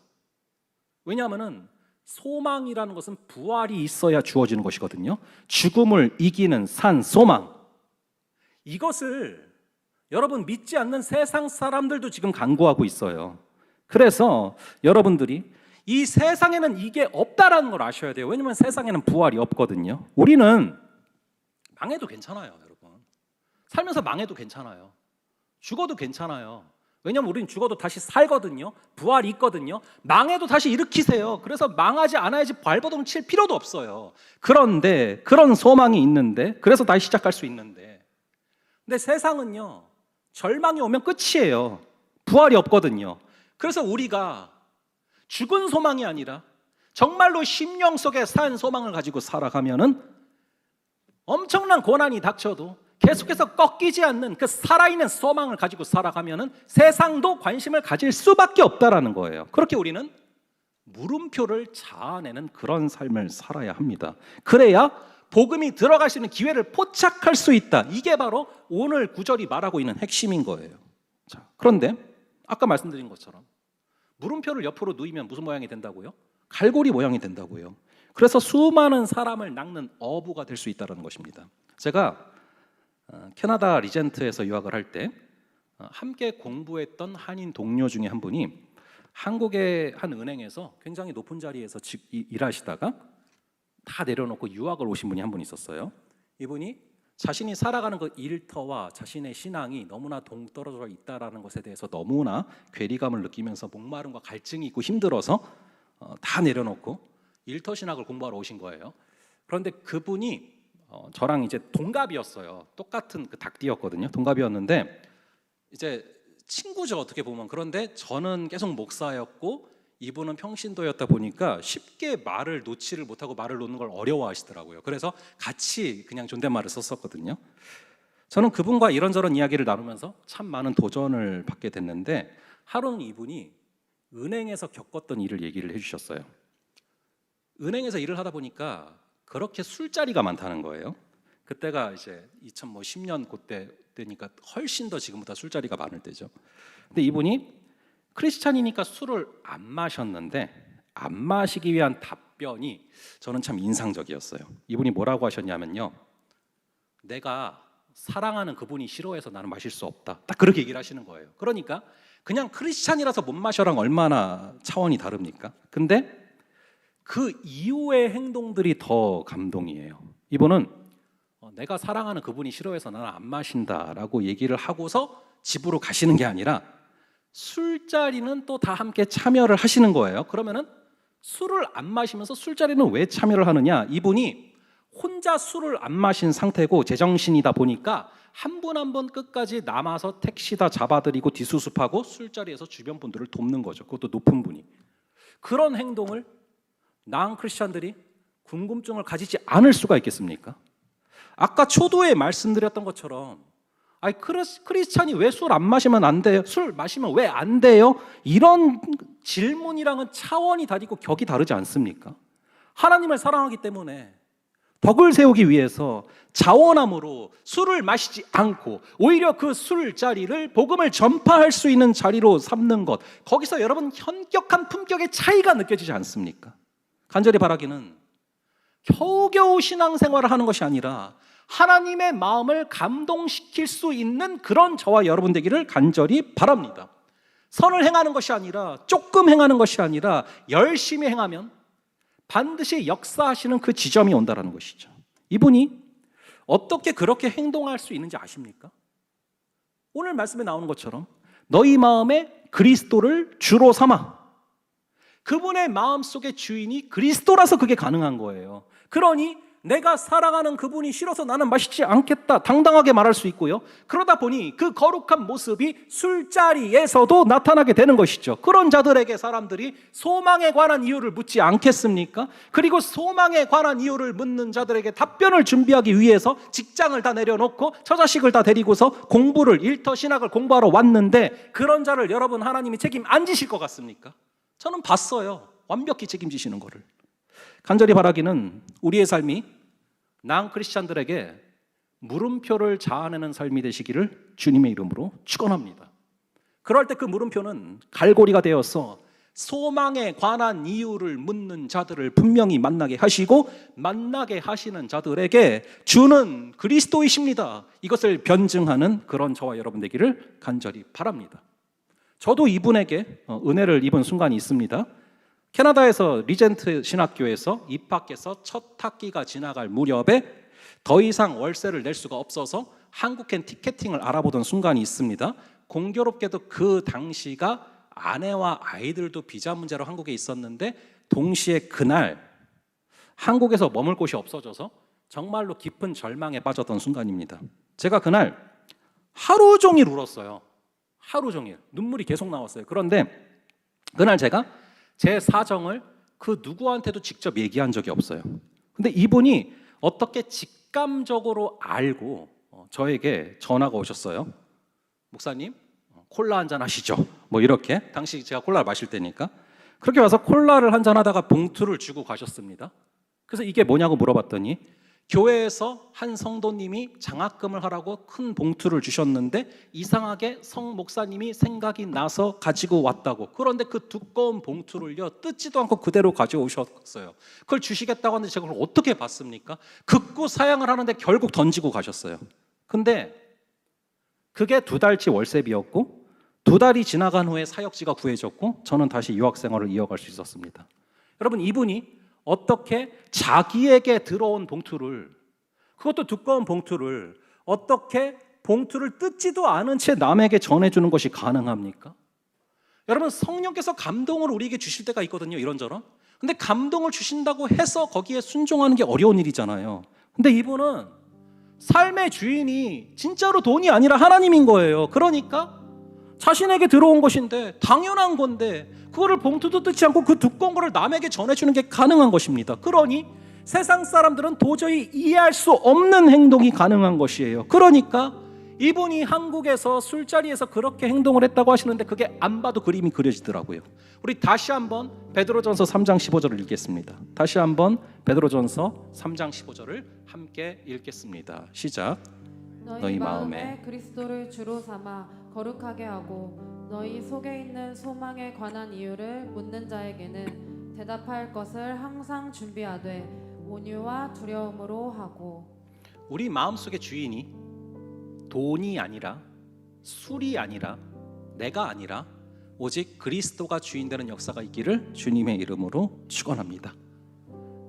왜냐하면 소망이라는 것은 부활이 있어야 주어지는 것이거든요. 죽음을 이기는 산 소망. 이것을 여러분 믿지 않는 세상 사람들도 지금 간구하고 있어요. 그래서 여러분들이 이 세상에는 이게 없다라는 걸 아셔야 돼요. 왜냐하면 세상에는 부활이 없거든요. 우리는 망해도 괜찮아요, 여러분. 살면서 망해도 괜찮아요. 죽어도 괜찮아요. 왜냐하면 우리는 죽어도 다시 살거든요. 부활이 있거든요. 망해도 다시 일으키세요. 그래서 망하지 않아야지 발버둥 칠 필요도 없어요. 그런데 그런 소망이 있는데 그래서 다시 시작할 수 있는데 근데 세상은요. 절망이 오면 끝이에요. 부활이 없거든요. 그래서 우리가 죽은 소망이 아니라 정말로 심령 속에 산 소망을 가지고 살아가면은 엄청난 고난이 닥쳐도 계속해서 꺾이지 않는 그 살아있는 소망을 가지고 살아가면은 세상도 관심을 가질 수밖에 없다라는 거예요. 그렇게 우리는 물음표를 자아내는 그런 삶을 살아야 합니다. 그래야 복음이 들어갈 수 있는 기회를 포착할 수 있다. 이게 바로 오늘 구절이 말하고 있는 핵심인 거예요. 자, 그런데 아까 말씀드린 것처럼 물음표를 옆으로 누이면 무슨 모양이 된다고요? 갈고리 모양이 된다고요. 그래서 수많은 사람을 낚는 어부가 될 수 있다는 것입니다. 제가 캐나다 리젠트에서 유학을 할 때 함께 공부했던 한인 동료 중에 한 분이 한국의 한 은행에서 굉장히 높은 자리에서 일하시다가 다 내려놓고 유학을 오신 분이 한 분 있었어요. 이분이 자신이 살아가는 그 일터와 자신의 신앙이 너무나 동떨어져 있다라는 것에 대해서 너무나 괴리감을 느끼면서 목마름과 갈증이 있고 힘들어서 다 내려놓고 일터 신학을 공부하러 오신 거예요. 그런데 그분이 저랑 이제 동갑이었어요. 똑같은 그 닭띠였거든요. 동갑이었는데 이제 친구죠, 어떻게 보면. 그런데 저는 계속 목사였고 이분은 평신도였다 보니까 쉽게 말을 놓지를 못하고 말을 놓는 걸 어려워하시더라고요. 그래서 같이 그냥 존댓말을 썼었거든요. 저는 그분과 이런저런 이야기를 나누면서 참 많은 도전을 받게 됐는데 하루는 이분이 은행에서 겪었던 일을 얘기를 해주셨어요. 은행에서 일을 하다 보니까 그렇게 술자리가 많다는 거예요. 그때가 이제 2010년 그때 되니까 훨씬 더 지금보다 술자리가 많을 때죠. 근데 이분이 크리스찬이니까 술을 안 마셨는데 안 마시기 위한 답변이 저는 참 인상적이었어요. 이분이 뭐라고 하셨냐면요, 내가 사랑하는 그분이 싫어해서 나는 마실 수 없다. 딱 그렇게 얘기를 하시는 거예요. 그러니까 그냥 크리스찬이라서 못 마셔랑 얼마나 차원이 다릅니까? 근데 그 이후의 행동들이 더 감동이에요. 이분은 내가 사랑하는 그분이 싫어해서 나는 안 마신다라고 얘기를 하고서 집으로 가시는 게 아니라 술자리는 또 다 함께 참여를 하시는 거예요. 그러면은 술을 안 마시면서 술자리는 왜 참여를 하느냐? 이분이 혼자 술을 안 마신 상태고 제정신이다 보니까 한 분 한 분 끝까지 남아서 택시다 잡아드리고 뒷수습하고 술자리에서 주변 분들을 돕는 거죠. 그것도 높은 분이. 그런 행동을 나은 크리스찬들이 궁금증을 가지지 않을 수가 있겠습니까? 아까 초도에 말씀드렸던 것처럼 크리스찬이 왜 술 안 마시면 안 돼요? 술 마시면 왜 안 돼요? 이런 질문이랑은 차원이 다르고 격이 다르지 않습니까? 하나님을 사랑하기 때문에 덕을 세우기 위해서 자원함으로 술을 마시지 않고 오히려 그 술자리를 복음을 전파할 수 있는 자리로 삼는 것, 거기서 여러분 현격한 품격의 차이가 느껴지지 않습니까? 간절히 바라기는 겨우겨우 신앙생활을 하는 것이 아니라 하나님의 마음을 감동시킬 수 있는 그런 저와 여러분 되기를 간절히 바랍니다. 선을 행하는 것이 아니라 조금 행하는 것이 아니라 열심히 행하면 반드시 역사하시는 그 지점이 온다는 것이죠. 이분이 어떻게 그렇게 행동할 수 있는지 아십니까? 오늘 말씀에 나오는 것처럼 너희 마음에 그리스도를 주로 삼아. 그분의 마음속의 주인이 그리스도라서 그게 가능한 거예요. 그러니 내가 사랑하는 그분이 싫어서 나는 마시지 않겠다 당당하게 말할 수 있고요. 그러다 보니 그 거룩한 모습이 술자리에서도 나타나게 되는 것이죠. 그런 자들에게 사람들이 소망에 관한 이유를 묻지 않겠습니까? 그리고 소망에 관한 이유를 묻는 자들에게 답변을 준비하기 위해서 직장을 다 내려놓고 처자식을 다 데리고서 공부를 일터 신학을 공부하러 왔는데 그런 자를 여러분 하나님이 책임 안 지실 것 같습니까? 저는 봤어요. 완벽히 책임지시는 거를. 간절히 바라기는 우리의 삶이 나은 크리스찬들에게 물음표를 자아내는 삶이 되시기를 주님의 이름으로 축원합니다. 그럴 때 그 물음표는 갈고리가 되어서 소망에 관한 이유를 묻는 자들을 분명히 만나게 하시고 만나게 하시는 자들에게 주는 그리스도이십니다. 이것을 변증하는 그런 저와 여러분 되기를 간절히 바랍니다. 저도 이분에게 은혜를 입은 순간이 있습니다. 캐나다에서 리젠트 신학교에서 입학해서 첫 학기가 지나갈 무렵에 더 이상 월세를 낼 수가 없어서 한국행 티켓팅을 알아보던 순간이 있습니다. 공교롭게도 그 당시가 아내와 아이들도 비자 문제로 한국에 있었는데 동시에 그날 한국에서 머물 곳이 없어져서 정말로 깊은 절망에 빠졌던 순간입니다. 제가 그날 하루 종일 울었어요. 하루 종일 눈물이 계속 나왔어요. 그런데 그날 제가 제 사정을 그 누구한테도 직접 얘기한 적이 없어요. 근데 이분이 어떻게 직감적으로 알고 저에게 전화가 오셨어요. 목사님, 콜라 한잔 하시죠. 뭐 이렇게. 당시 제가 콜라를 마실 때니까. 그렇게 와서 콜라를 한잔 하다가 봉투를 주고 가셨습니다. 그래서 이게 뭐냐고 물어봤더니 교회에서 한 성도님이 장학금을 하라고 큰 봉투를 주셨는데 이상하게 성 목사님이 생각이 나서 가지고 왔다고. 그런데 그 두꺼운 봉투를요 뜯지도 않고 그대로 가져오셨어요. 그걸 주시겠다고 하는데 제가 그걸 어떻게 받습니까? 극구 사양을 하는데 결국 던지고 가셨어요. 근데 그게 2달치 월세비였고 2달이 지나간 후에 사역지가 구해졌고 저는 다시 유학 생활을 이어갈 수 있었습니다. 여러분, 이분이 어떻게 자기에게 들어온 봉투를, 그것도 두꺼운 봉투를 어떻게 봉투를 뜯지도 않은 채 남에게 전해주는 것이 가능합니까? 여러분, 성령께서 감동을 우리에게 주실 때가 있거든요, 이런저런. 근데 감동을 주신다고 해서 거기에 순종하는 게 어려운 일이잖아요. 근데 이분은 삶의 주인이 진짜로 돈이 아니라 하나님인 거예요. 그러니까 자신에게 들어온 것인데, 당연한 건데 그거를 봉투도 뜯지 않고 그 두꺼운 거를 남에게 전해주는 게 가능한 것입니다. 그러니 세상 사람들은 도저히 이해할 수 없는 행동이 가능한 것이에요. 그러니까 이분이 한국에서 술자리에서 그렇게 행동을 했다고 하시는데 그게 안 봐도 그림이 그려지더라고요. 우리 다시 한번 베드로전서 3장 15절을 읽겠습니다. 다시 한번 베드로전서 3장 15절을 함께 읽겠습니다. 시작. 너희 마음에 그리스도를 주로 삼아 거룩하게 하고 너희 속에 있는 소망에 관한 이유를 묻는 자에게는 대답할 것을 항상 준비하되 온유와 두려움으로 하고. 우리 마음속의 주인이 돈이 아니라, 술이 아니라, 내가 아니라 오직 그리스도가 주인 되는 역사가 있기를 주님의 이름으로 축원합니다.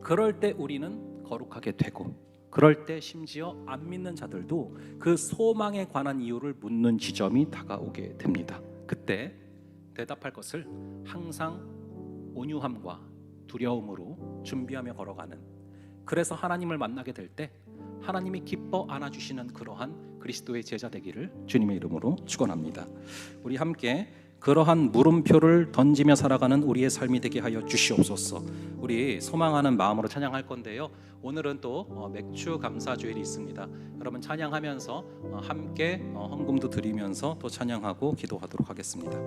그럴 때 우리는 거룩하게 되고, 그럴 때 심지어 안 믿는 자들도 그 소망에 관한 이유를 묻는 지점이 다가오게 됩니다. 그때 대답할 것을 항상 온유함과 두려움으로 준비하며 걸어가는, 그래서 하나님을 만나게 될 때 하나님이 기뻐 안아주시는 그러한 그리스도의 제자 되기를 주님의 이름으로 축원합니다. 우리 함께 그러한 물음표를 던지며 살아가는 우리의 삶이 되게 하여 주시옵소서. 우리 소망하는 마음으로 찬양할 건데요, 오늘은 또 맥주 감사 주일이 있습니다. 여러분 찬양하면서 함께 헌금도 드리면서 또 찬양하고 기도하도록 하겠습니다.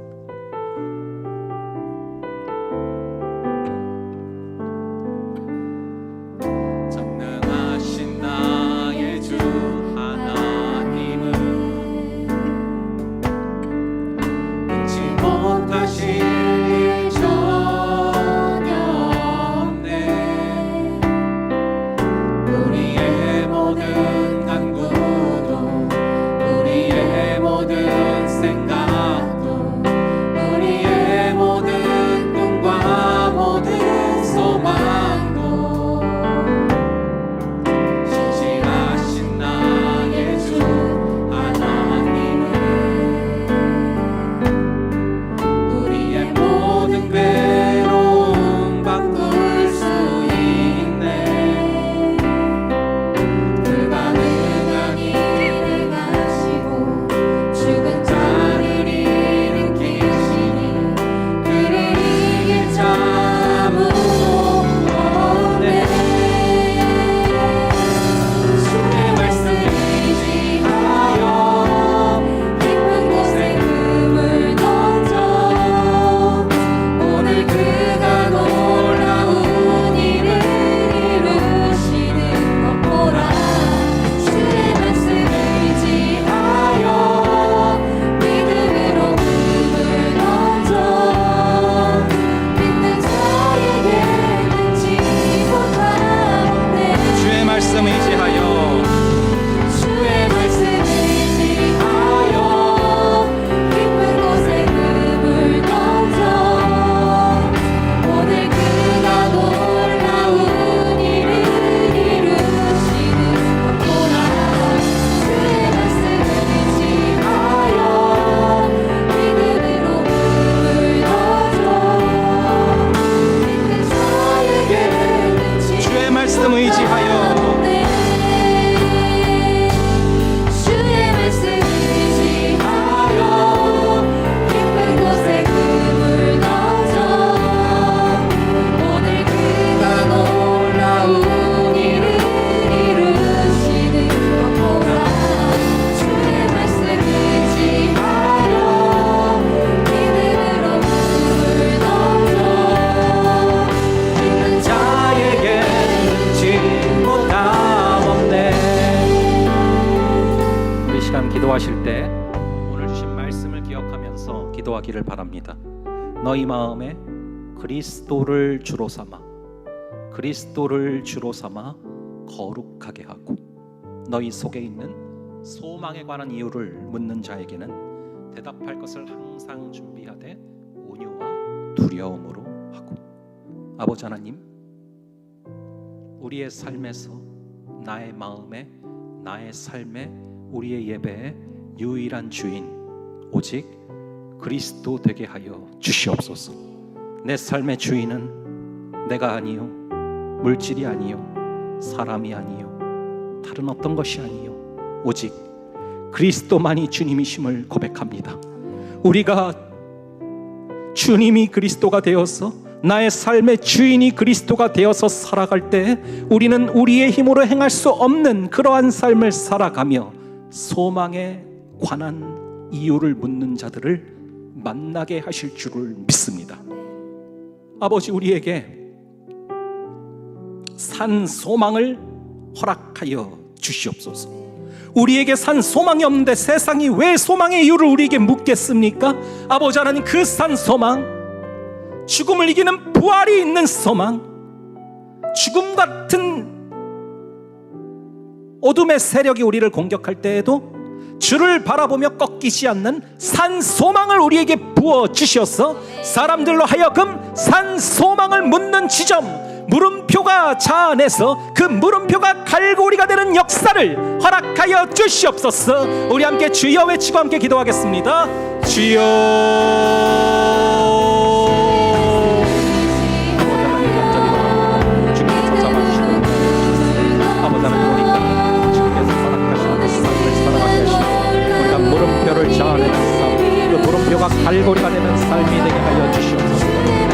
전능하신 나의 주 하나님은 능치 못하실 일 전혀 없네. 우리의 모든 간구도, 우리의 모든 생각도, 우리의 모든 꿈과 모든 소망도 신실하신 나의 주 하나님은 우리의 모든 괴로움 바꿀 수 있네. 그가 능한 일을 하시고 죽은 자를 일으키시니 그를 이길 자 아무도 없네. 주의 말씀 의지하여 깊은 곳에 금을 던져 오늘 그가 놀라운 일을 이루시는 것 보라. 주의 말씀 의지하여 믿음으로 금을 던져 믿는 자에게 능치 못하네. 주의 말씀 의지하여, 주의 말씀 의지하여 깊은 곳에 금을 던져 오늘 그가 놀라운 일을 이루시는 것 보라. 주의 말씀 의지하여 믿음으로 금을 던져 믿는 자에게 능치 주의 말씀 의지하여, 주의 말씀 의지하여 깊은 곳에 금을 던져 오늘 그가 놀라운 일을 이루시는 것 보라. 주의 말씀 의지하여 믿음으로 금을 던져 믿는 자에게 능치 못함 없네. 우리 시간 기도하실 때 오늘 주신 말씀을 기억하면서 기도하기를 바랍니다. 너희 마음에 그리스도를 주로 삼아, 그리스도를 주로 삼아 거룩하게 하고 너희 속에 있는 소망에 관한 이유를 묻는 자에게는 대답할 것을 항상 준비하되 온유와 두려움으로 하고. 아버지 하나님, 우리의 삶에서, 나의 마음에, 나의 삶에, 우리의 예배의 유일한 주인 오직 그리스도 되게 하여 주시옵소서. 내 삶의 주인은 내가 아니요, 물질이 아니요, 사람이 아니요, 다른 어떤 것이 아니요, 오직 그리스도만이 주님이심을 고백합니다. 우리가 주님이 그리스도가 되어서, 나의 삶의 주인이 그리스도가 되어서 살아갈 때 우리는 우리의 힘으로 행할 수 없는 그러한 삶을 살아가며 소망에 관한 이유를 묻는 자들을 만나게 하실 줄을 믿습니다. 아버지, 우리에게 산 소망을 허락하여 주시옵소서. 우리에게 산 소망이 없는데 세상이 왜 소망의 이유를 우리에게 묻겠습니까? 아버지 하나님, 그 산 소망, 죽음을 이기는 부활이 있는 소망, 죽음 같은 어둠의 세력이 우리를 공격할 때에도 주를 바라보며 꺾이지 않는 산 소망을 우리에게 부어 주셔서 사람들로 하여금 산 소망을 묻는 지점, 물음표가 자아내서 그 물음표가 갈고리가 되는 역사를 허락하여 주시옵소서. 우리 함께 주여 외치고 함께 기도하겠습니다. 주여. 물음표를 자아내는 삶, 그 물음표가 갈고리가 되는 삶이 되게 하여 주시옵소서.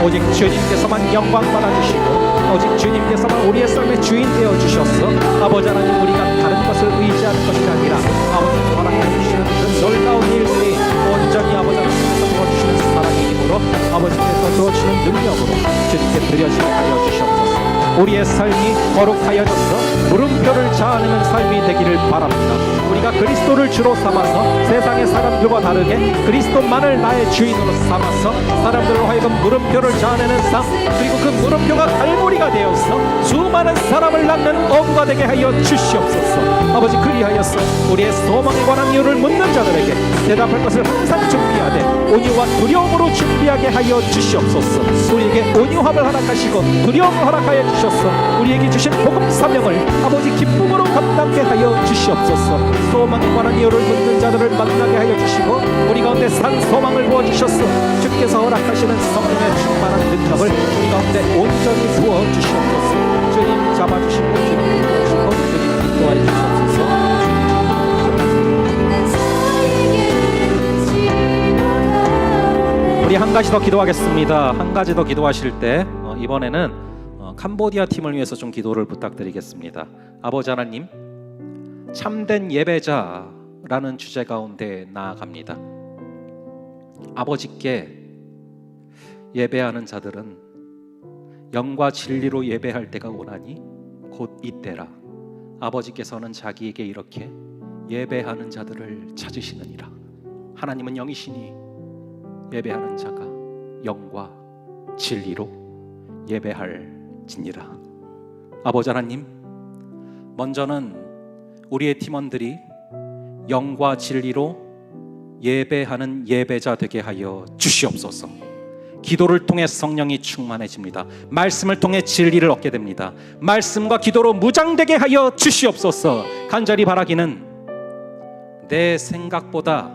오직 주님께서만 영광 받아주시고 오직 주님께서만 우리의 삶의 주인 되어 주셔서 아버지 하나님, 우리가 다른 것을 의지하는 것이 아니라 아버지 허락해 주시는 그 놀라운 일들이 온전히 아버지 하나님께서 도와주시는 사랑의 힘으로, 아버지께서 도와주시는 능력으로 주님께 드려지게 하여 주시옵소서. 우리의 삶이 거룩하여져서 물음표를 자아내는 삶이 되기를 바랍니다. 우리가 그리스도를 주로 삼아서 세상의 사람들과 다르게 그리스도만을 나의 주인으로 삼아서 사람들로 하여금 물음표를 자아내는 삶, 그리고 그 물음표가 갈고리가 되어서 수많은 사람을 낳는 어부가 되게 하여 주시옵소서. 아버지, 그리하여서 우리의 소망에 관한 이유를 묻는 자들에게 대답할 것을 항상 준비하되 온유와 두려움으로 준비하게 하여 주시옵소서. 우리에게 온유함을 허락하시고 두려움을 허락하여 주셔서 우리에게 주신 복음 사명을 아버지 기쁨으로 감당케 하여 주시옵소서. 소망에 관한 이유를 묻는 자들을 만나게 하여 주시고 우리 가운데 산 소망을 부어주셔서 주께서 허락하시는 성령의 충만한 능력을 우리 가운데 온전히 부어주시옵소서. 주님 잡아주시고 주님 인도하시고 주님 인도하여 주시옵소서. 우리 한 가지 더 기도하겠습니다. 한 가지 더 기도하실 때 이번에는 캄보디아 팀을 위해서 좀 기도를 부탁드리겠습니다. 아버지 하나님, 참된 예배자라는 주제 가운데 나아갑니다. 아버지께 예배하는 자들은 영과 진리로 예배할 때가 오나니 곧 이때라. 아버지께서는 자기에게 이렇게 예배하는 자들을 찾으시느니라. 하나님은 영이시니 예배하는 자가 영과 진리로 예배할지니라. 아버지 하나님, 먼저는 우리의 팀원들이 영과 진리로 예배하는 예배자 되게 하여 주시옵소서. 기도를 통해 성령이 충만해집니다. 말씀을 통해 진리를 얻게 됩니다. 말씀과 기도로 무장되게 하여 주시옵소서. 간절히 바라기는 내 생각보다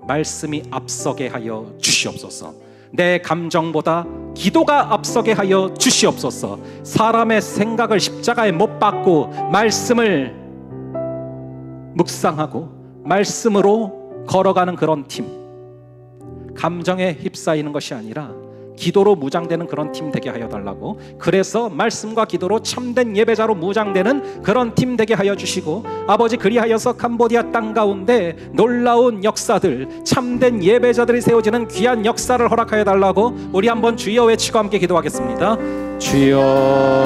말씀이 앞서게 하여 주시옵소서. 내 감정보다 기도가 앞서게 하여 주시옵소서. 사람의 생각을 십자가에 못 박고 말씀을 묵상하고 말씀으로 걸어가는 그런 팀, 감정에 휩싸이는 것이 아니라 기도로 무장되는 그런 팀 되게 하여 달라고, 그래서 말씀과 기도로 참된 예배자로 무장되는 그런 팀 되게 하여 주시고, 아버지 그리하여서 캄보디아 땅 가운데 놀라운 역사들, 참된 예배자들이 세워지는 귀한 역사를 허락하여 달라고 우리 한번 주여 외치고 함께 기도하겠습니다. 주여.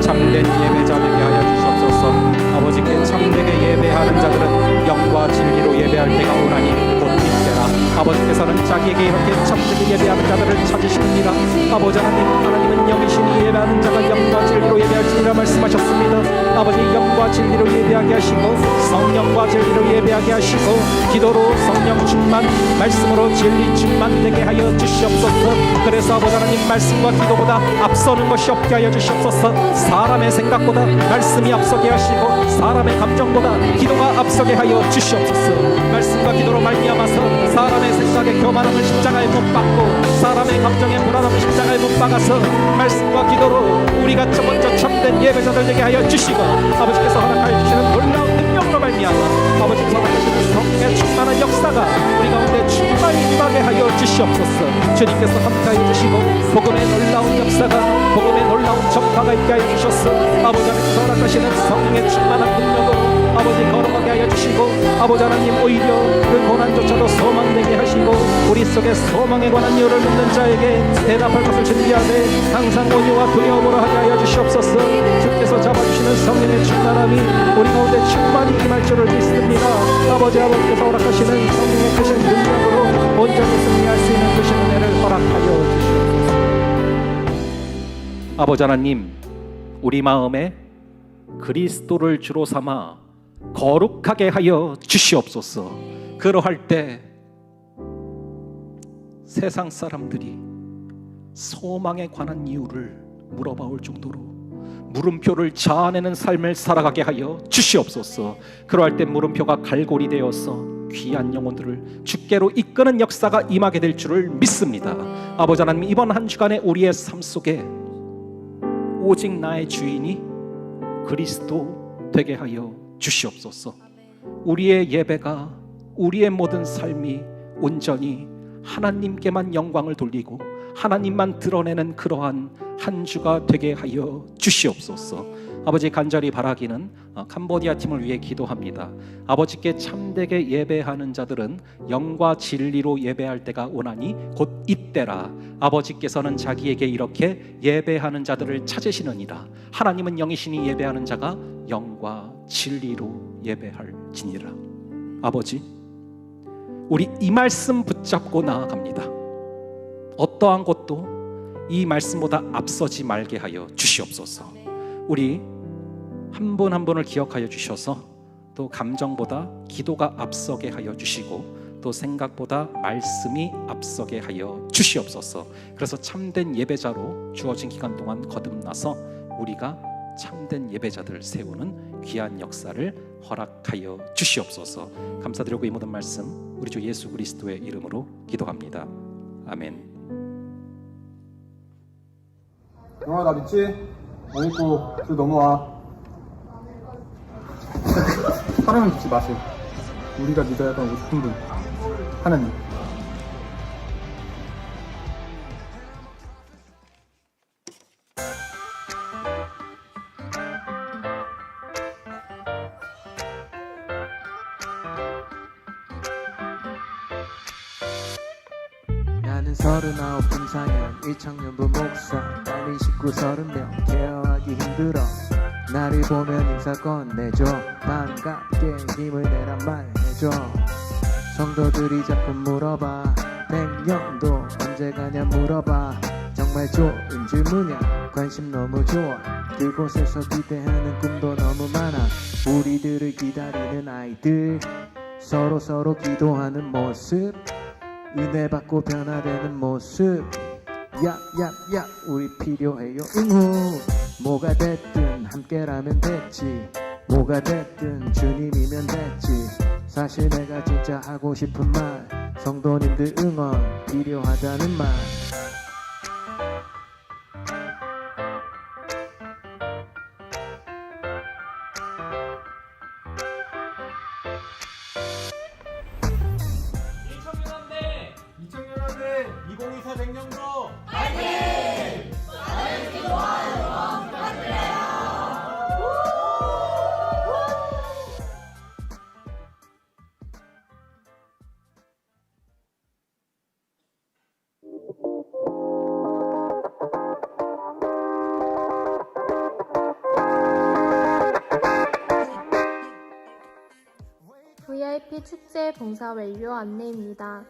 참된 예배자 되게 하여 주시옵소서. 아버지께 참되게 예배하는 자들은 영과 진리로 예배할 때가 오나니 곧 이때라. 아버지께서는 자기에게 이렇게 참되게 예배하는 자들을 찾으시느니라. 아버지 하나님, 하나님은 영이시니 예배 예배하는 자가 영과 진리로 예배할지니라 말씀하셨습니다. 아버지 영과 진리로 예배하게 하시고 성령과 진리로 예배하게 하시고 기도로 성령 충만 말씀으로 진리 충만되게 하여 주시옵소서. 그래서 아버지 하나님 말씀과 기도보다 앞서는 것이 없게 하여 주시옵소서. 사람의 생각보다 말씀이 앞서게 하시고 사람의 감정보다 기도가 앞서게 하여 주시옵소서. 말씀과 기도로 말미암아서 사람의 생각에 교만함을 십자가에 못 박고 사람의 감정에 불안함을 십자가에 못 박아서 말씀과 기도로 우리가 먼저 참된 예배자들 되게 하여 주시고 아버지께서 허락하여 주시는 놀라운 능력으로 말미암아 아버지께서 허락하시는 성령의 충만한 역사가 우리 가운데 충만히 임하게 하여 주시옵소서. 주님께서 함께하여 주시고 복음의 놀라운 역사가 복음의 놀라운 전파가 있게 하여 주셔서 아버지 하나님께서 허락하시는 성령의 충만한 능력으로 아버지 걸어가게 하여 주시고 아버지 하나님 오히려 그 고난조차도 소망되게 하시고 우리 속에 소망에 관한 이유를 묻는 자에게 대답할 것을 준비하되 항상 온유와 두려움으로 하게 하여 주시옵소서. 주께서 잡아주시는 성령의 충만함이 우리 가운데 충만히 임할 줄을 믿습니다. 아버지께서 허락하시는 성령의 크신 능력으로 온전히 승리할 수 있는 크신 은혜를 허락하여 주시옵소서. 아버지 하나님 우리 마음에 그리스도를 주로 삼아 거룩하게 하여 주시옵소서. 그러할 때 세상 사람들이 소망에 관한 이유를 물어봐올 정도로 물음표를 자아내는 삶을 살아가게 하여 주시옵소서. 그러할 때 물음표가 갈고리 되어서 귀한 영혼들을 주께로 이끄는 역사가 임하게 될 줄을 믿습니다. 아버지 하나님 이번 한 주간에 우리의 삶 속에 오직 나의 주인이 그리스도 되게 하여 주시옵소서. 우리의 예배가 우리의 모든 삶이 온전히 하나님께만 영광을 돌리고 하나님만 드러내는 그러한 한 주가 되게 하여 주시옵소서. 아버지 간절히 바라기는 캄보디아 팀을 위해 기도합니다. 아버지께 참되게 예배하는 자들은 영과 진리로 예배할 때가 오나니 곧 이때라. 아버지께서는 자기에게 이렇게 예배하는 자들을 찾으시느니라. 하나님은 영이시니 예배하는 자가 영과 진리로 예배할지니라. 아버지 우리 이 말씀 붙잡고 나아갑니다. 어떠한 것도 이 말씀보다 앞서지 말게 하여 주시옵소서. 우리 한 분 한 분을 기억하여 주셔서 또 감정보다 기도가 앞서게 하여 주시고 또 생각보다 말씀이 앞서게 하여 주시옵소서. 그래서 참된 예배자로 주어진 기간 동안 거듭나서 우리가 참된 예배자들 세우는 귀한 역사를 허락하여 주시옵소서. 감사드리고 이 모든 말씀 우리 주 예수 그리스도의 이름으로 기도합니다. 아멘. 영아 나 믿지? 안 믿고 줄 넘어와. 사람을 믿지 마세요. 우리가 믿어야 하고 싶은 분 하나님. 나는 39 김상현 1청년부 목사 딸이 19 30명 케어하기 힘들어 나를 보면 인사 건네줘 반갑게 힘을 내란 말해줘 성도들이 자꾸 물어봐 100년도 언제 가냐 물어봐 정말 좋은 질문이야 관심 너무 좋아 그곳에서 기대하는 꿈도 너무 많아 우리들을 기다리는 아이들 서로 기도하는 모습 은혜 받고 변화되는 모습 야야야 우리 필요해요 응후 뭐가 됐든 함께라면 됐지 뭐가 됐든 주님이면 됐지 사실 내가 진짜 하고 싶은 말 성도님들 응원 필요하다는 말 이청년한테 2024 생년도 VIP 축제 봉사 완료 안내입니다.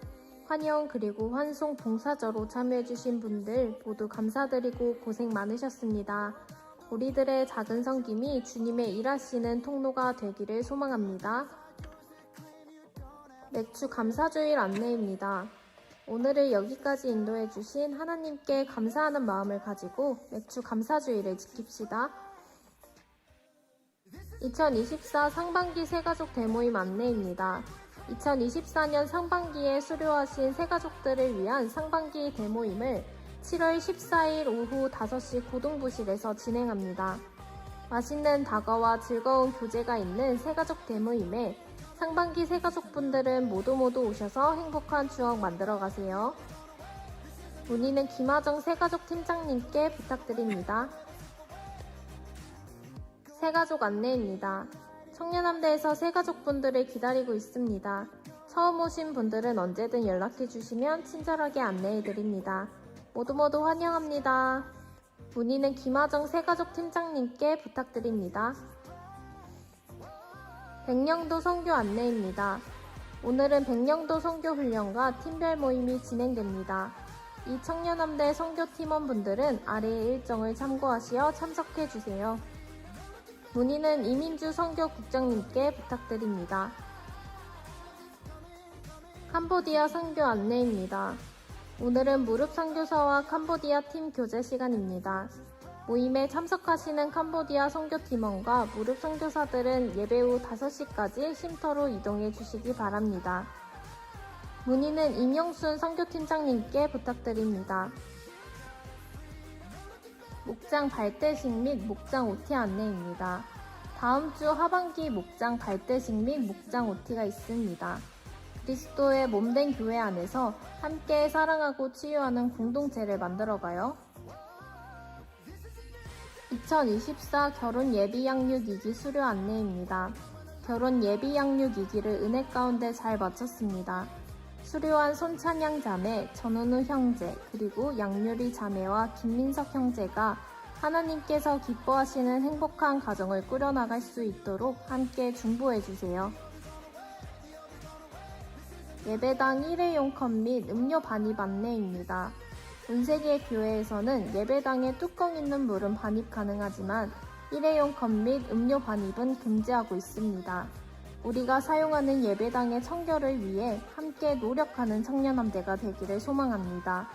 환영 그리고 환송 봉사자로 참여해주신 분들 모두 감사드리고 고생 많으셨습니다. 우리들의 작은 섬김이 주님의 일하시는 통로가 되기를 소망합니다. 맥주 감사주일 안내입니다. 오늘을 여기까지 인도해주신 하나님께 감사하는 마음을 가지고 맥주 감사주일을 지킵시다. 2024 상반기 새가족 대모임 안내입니다. 2024년 상반기에 수료하신 새가족들을 위한 상반기 대모임을 7월 14일 오후 5시 고등부실에서 진행합니다. 맛있는 다과와 즐거운 교제가 있는 새가족 대모임에 상반기 새가족분들은 모두 오셔서 행복한 추억 만들어 가세요. 문의는 김하정 새가족 팀장님께 부탁드립니다. 새가족 안내입니다. 청년함대에서 새가족분들을 기다리고 있습니다. 처음 오신 분들은 언제든 연락해 주시면 친절하게 안내해 드립니다. 모두 환영합니다. 문의는 김하정 새가족 팀장님께 부탁드립니다. 백령도 선교 안내입니다. 오늘은 백령도 선교 훈련과 팀별 모임이 진행됩니다. 이 청년함대 선교팀원분들은 아래의 일정을 참고하시어 참석해 주세요. 문의는 이민주 선교국장님께 부탁드립니다. 캄보디아 선교 안내입니다. 오늘은 무릎 선교사와 캄보디아 팀 교제 시간입니다. 모임에 참석하시는 캄보디아 선교팀원과 무릎 선교사들은 예배 후 5시까지 쉼터로 이동해 주시기 바랍니다. 문의는 임영순 선교팀장님께 부탁드립니다. 목장 발대식 및 목장 OT 안내입니다. 다음 주 하반기 목장 발대식 및 목장 OT가 있습니다. 그리스도의 몸된 교회 안에서 함께 사랑하고 치유하는 공동체를 만들어가요. 2024 결혼 예비 양육 2기 수료 안내입니다. 결혼 예비 양육 2기를 은혜 가운데 잘 마쳤습니다. 수료한 손찬양 자매, 전은우 형제, 그리고 양유리 자매와 김민석 형제가 하나님께서 기뻐하시는 행복한 가정을 꾸려나갈 수 있도록 함께 중보해주세요. 예배당 일회용 컵 및 음료 반입 안내입니다. 운세계 교회에서는 예배당에 뚜껑 있는 물은 반입 가능하지만 일회용 컵 및 음료 반입은 금지하고 있습니다. 우리가 사용하는 예배당의 청결을 위해 함께 노력하는 청년함대가 되기를 소망합니다.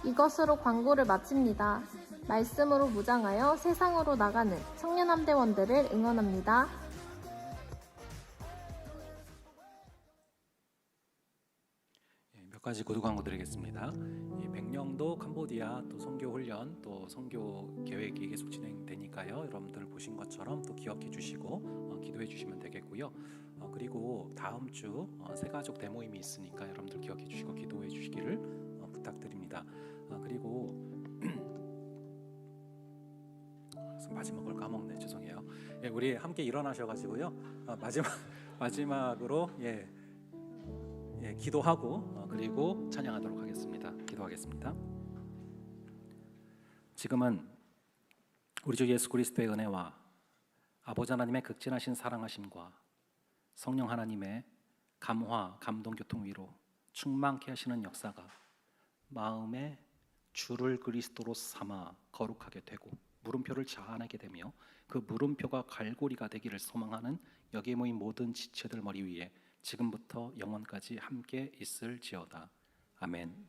이것으로 광고를 마칩니다. 말씀으로 무장하여 세상으로 나가는 청년함대원들을 응원합니다. 몇 가지 구두 광고 드리겠습니다. 백령도 캄보디아 또 선교 훈련 또 선교 계획이 계속 진행되니까요. 여러분들 보신 것처럼 또 기억해 주시고 기도해 주시면 되겠고요. 그리고 다음 주 새가족 대모임이 있으니까 여러분들 기억해 주시고 기도해 주시기를 부탁드립니다. 그리고 마지막 걸 까먹네. 죄송해요. 우리 함께 일어나셔가지고요. 마지막으로 기도하고 그리고 찬양하도록 하겠습니다. 기도하겠습니다. 지금은 우리 주 예수 그리스도의 은혜와 아버지 하나님의 극진하신 사랑하심과 성령 하나님의 감화, 감동, 교통 위로 충만케 하시는 역사가 마음에 주를 그리스도로 삼아 거룩하게 되고 물음표를 자아내게 되며 그 물음표가 갈고리가 되기를 소망하는 여기에 모인 모든 지체들 머리 위에 지금부터 영원까지 함께 있을지어다. 아멘.